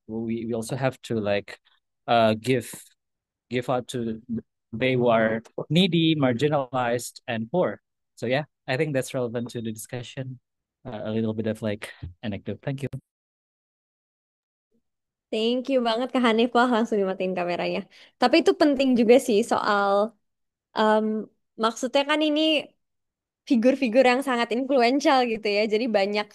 we also have to like give out to they who are needy, marginalized, and poor. So yeah, I think that's relevant to the discussion. A little bit of like anecdote. Thank you. Thank you banget Kak Hanif. Wah, langsung dimatiin kameranya. Tapi itu penting juga sih soal em, maksudnya kan ini figur-figur yang sangat influential gitu ya. Jadi banyak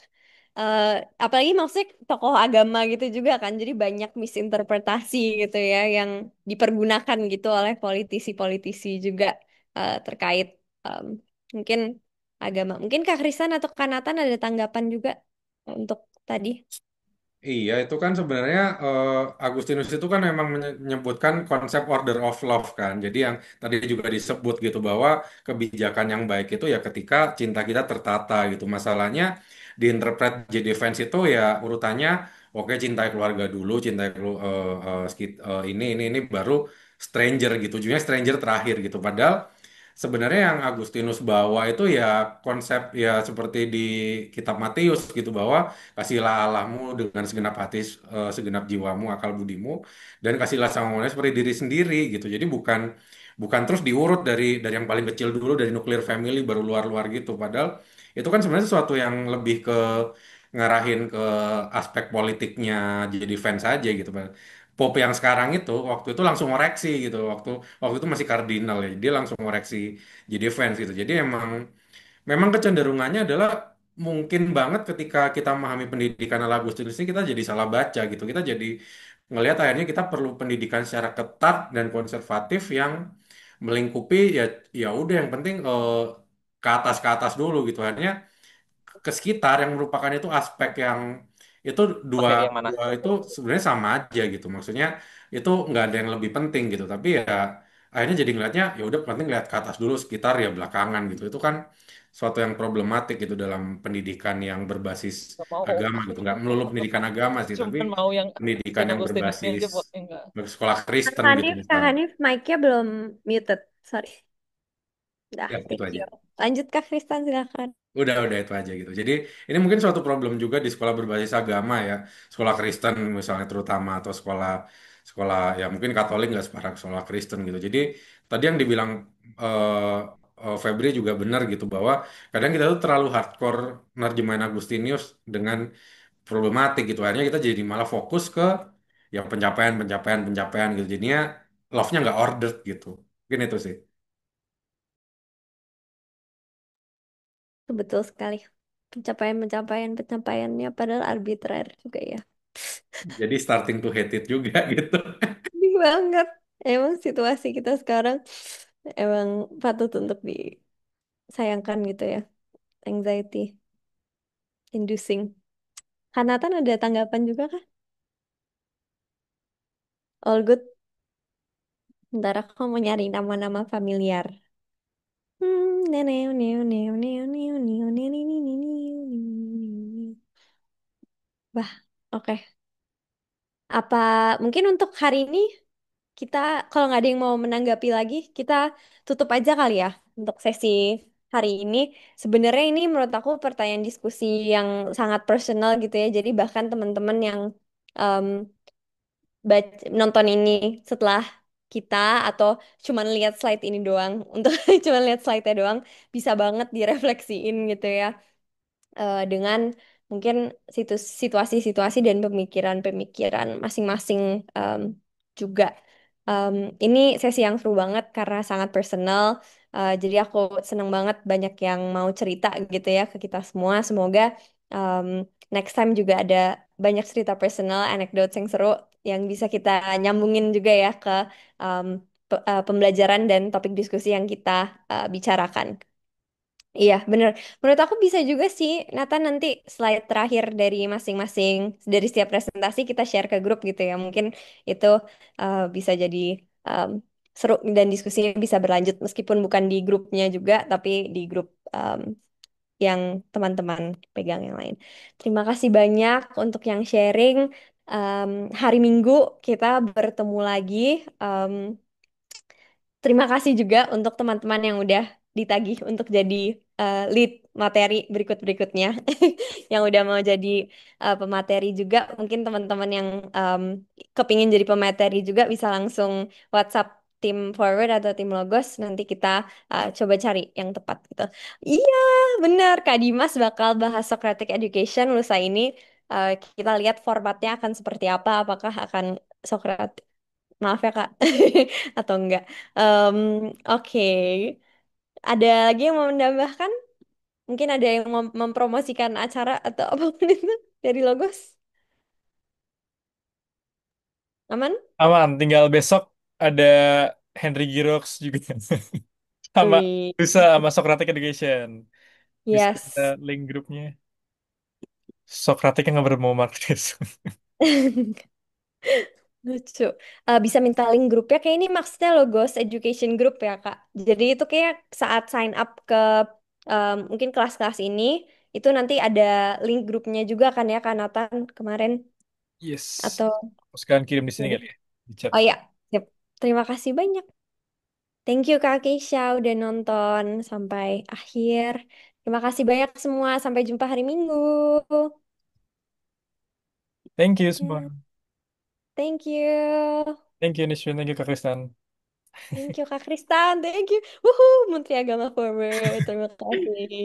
eh, apalagi maksudnya tokoh agama gitu juga kan. Jadi banyak misinterpretasi gitu ya yang dipergunakan gitu oleh politisi-politisi juga terkait em, mungkin agama. Mungkin Kak Krisan atau Kak Nathan ada tanggapan juga untuk tadi. Iya, itu kan sebenarnya Agustinus itu kan memang menyebutkan konsep order of love kan. Jadi yang tadi juga disebut gitu bahwa kebijakan yang baik itu ya ketika cinta kita tertata gitu. Masalahnya diinterpret jadi fans itu ya urutannya oke cintai keluarga dulu, cintai ini baru stranger gitu. Ujungnya stranger terakhir gitu. Padahal sebenarnya yang Agustinus bawa itu ya konsep ya seperti di kitab Matius gitu bahwa kasihlah Allahmu dengan segenap hati, segenap jiwamu, akal budimu, dan kasihlah sama manusia seperti diri sendiri gitu. Jadi bukan bukan terus diurut dari yang paling kecil dulu dari nuclear family baru luar-luar gitu. Padahal itu kan sebenarnya sesuatu yang lebih ke ngarahin ke aspek politiknya jadi fans aja gitu. Pop yang sekarang itu waktu itu langsung ngoreksi gitu. Waktu waktu itu masih kardinal ya. Dia langsung ngoreksi jadi fans gitu. Jadi emang memang kecenderungannya adalah mungkin banget ketika kita memahami pendidikan ala Agustinus ini kita jadi salah baca gitu. Kita jadi ngelihat akhirnya kita perlu pendidikan secara ketat dan konservatif yang melingkupi ya ya udah yang penting ke atas dulu gitu. Akhirnya ke sekitar yang merupakan itu aspek yang itu dua Oke, yang mana? dua itu sebenarnya sama aja gitu. Maksudnya itu nggak ada yang lebih penting gitu. Tapi ya akhirnya jadi ngelihatnya ya udah penting lihat ke atas dulu sekitar ya belakangan gitu. Itu kan suatu yang problematik gitu dalam pendidikan yang berbasis Nggak mau. agama gitu. Nggak melulu pendidikan agama sih, tapi Cuman mau pendidikan yang yang Agustinusnya berbasis aja, boleh nggak? sekolah Kristen gitu Kak misalnya. Hanif, mic-nya belum muted. Sorry. Dah, Ya itu thank aja. you. Lanjut Kak Kristan, silakan. Udah itu aja gitu. Jadi ini mungkin suatu problem juga di sekolah berbasis agama ya, sekolah Kristen misalnya terutama atau sekolah sekolah ya mungkin Katolik nggak separah sekolah Kristen gitu. Jadi tadi yang dibilang eh Febri juga benar gitu bahwa kadang kita tuh terlalu hardcore nerjemahin Agustinius dengan problematik gitu. Akhirnya kita jadi malah fokus ke yang pencapaian gitu. Jadinya love-nya nggak ordered gitu. Mungkin itu sih. Betul sekali. Pencapaiannya padahal arbitrer juga ya. Jadi starting to hate it juga gitu. Sedih banget. Emang situasi kita sekarang emang patut untuk disayangkan gitu ya. Anxiety inducing. Kanatan ada tanggapan juga kah? All good. Ntar aku mau nyari nama-nama familiar. Neneu, neu, neu, neu, neu, neu, neu, neu, neu, neu, neu. Bah, oke. Apa mungkin untuk hari ini kita kalau nggak ada yang mau menanggapi lagi, kita tutup aja kali ya untuk sesi hari ini. Sebenarnya ini menurut aku pertanyaan diskusi yang sangat personal gitu ya. Jadi bahkan teman-teman yang em, nonton ini setelah kita atau cuman lihat slide ini doang untuk cuman lihat slide-nya doang bisa banget direfleksiin gitu ya dengan mungkin situasi-situasi dan pemikiran-pemikiran masing-masing em, juga. Em, ini sesi yang seru banget karena sangat personal. Jadi aku seneng banget banyak yang mau cerita gitu ya ke kita semua. Semoga em, next time juga ada banyak cerita personal, anecdotes yang seru yang bisa kita nyambungin juga ya ke em, pembelajaran dan topik diskusi yang kita bicarakan. Iya, bener. Menurut aku bisa juga sih, Nathan nanti slide terakhir dari masing-masing, dari setiap presentasi kita share ke grup gitu ya. Mungkin itu bisa jadi um, seru dan diskusinya bisa berlanjut meskipun bukan di grupnya juga, tapi di grup yang teman-teman pegang yang lain. Terima kasih banyak untuk yang sharing. Hari Minggu kita bertemu lagi. Em, Terima kasih juga untuk teman-teman yang udah ditagih untuk jadi lead materi berikut-berikutnya, yang udah mau jadi pemateri juga. Mungkin teman-teman yang kepingin jadi pemateri juga bisa langsung WhatsApp tim forward atau tim logos. Nanti kita coba cari yang tepat gitu. Iya, benar. Kak Dimas bakal bahas Socratic Education lusa ini. Kita lihat formatnya akan seperti apa. Apakah akan Socratic Maaf ya Kak, atau enggak. Em, oke, ada lagi yang mau menambahkan? Mungkin ada yang mau mempromosikan acara atau apapun itu dari Logos? Aman? Aman, tinggal besok ada Henry Girox juga sama Wih, bisa sama Socratic Education. Bisa ada Yes. link grupnya. Sokratik yang nggak bermau Martinez. Lucu. Bisa minta link grupnya. Kayak ini maksudnya Logos Education Group ya, Kak. Jadi itu kayak saat sign up ke mungkin kelas-kelas ini, itu nanti ada link grupnya juga kan ya, Kak Nathan kemarin. Yes. Atau, Aku sekarang kirim di sini jadi, kali ya, di chat. oh ya, sip. Terima kasih banyak. Thank you Kak Keisha udah nonton sampai akhir. Terima kasih banyak semua. Sampai jumpa hari Minggu. Thank you Ya, semua. thank you. Thank you Nishwin, thank you Kak Kristan. Thank you Kak Kristan. Thank you. Wuhu, Menteri Agama Forward. Terima kasih.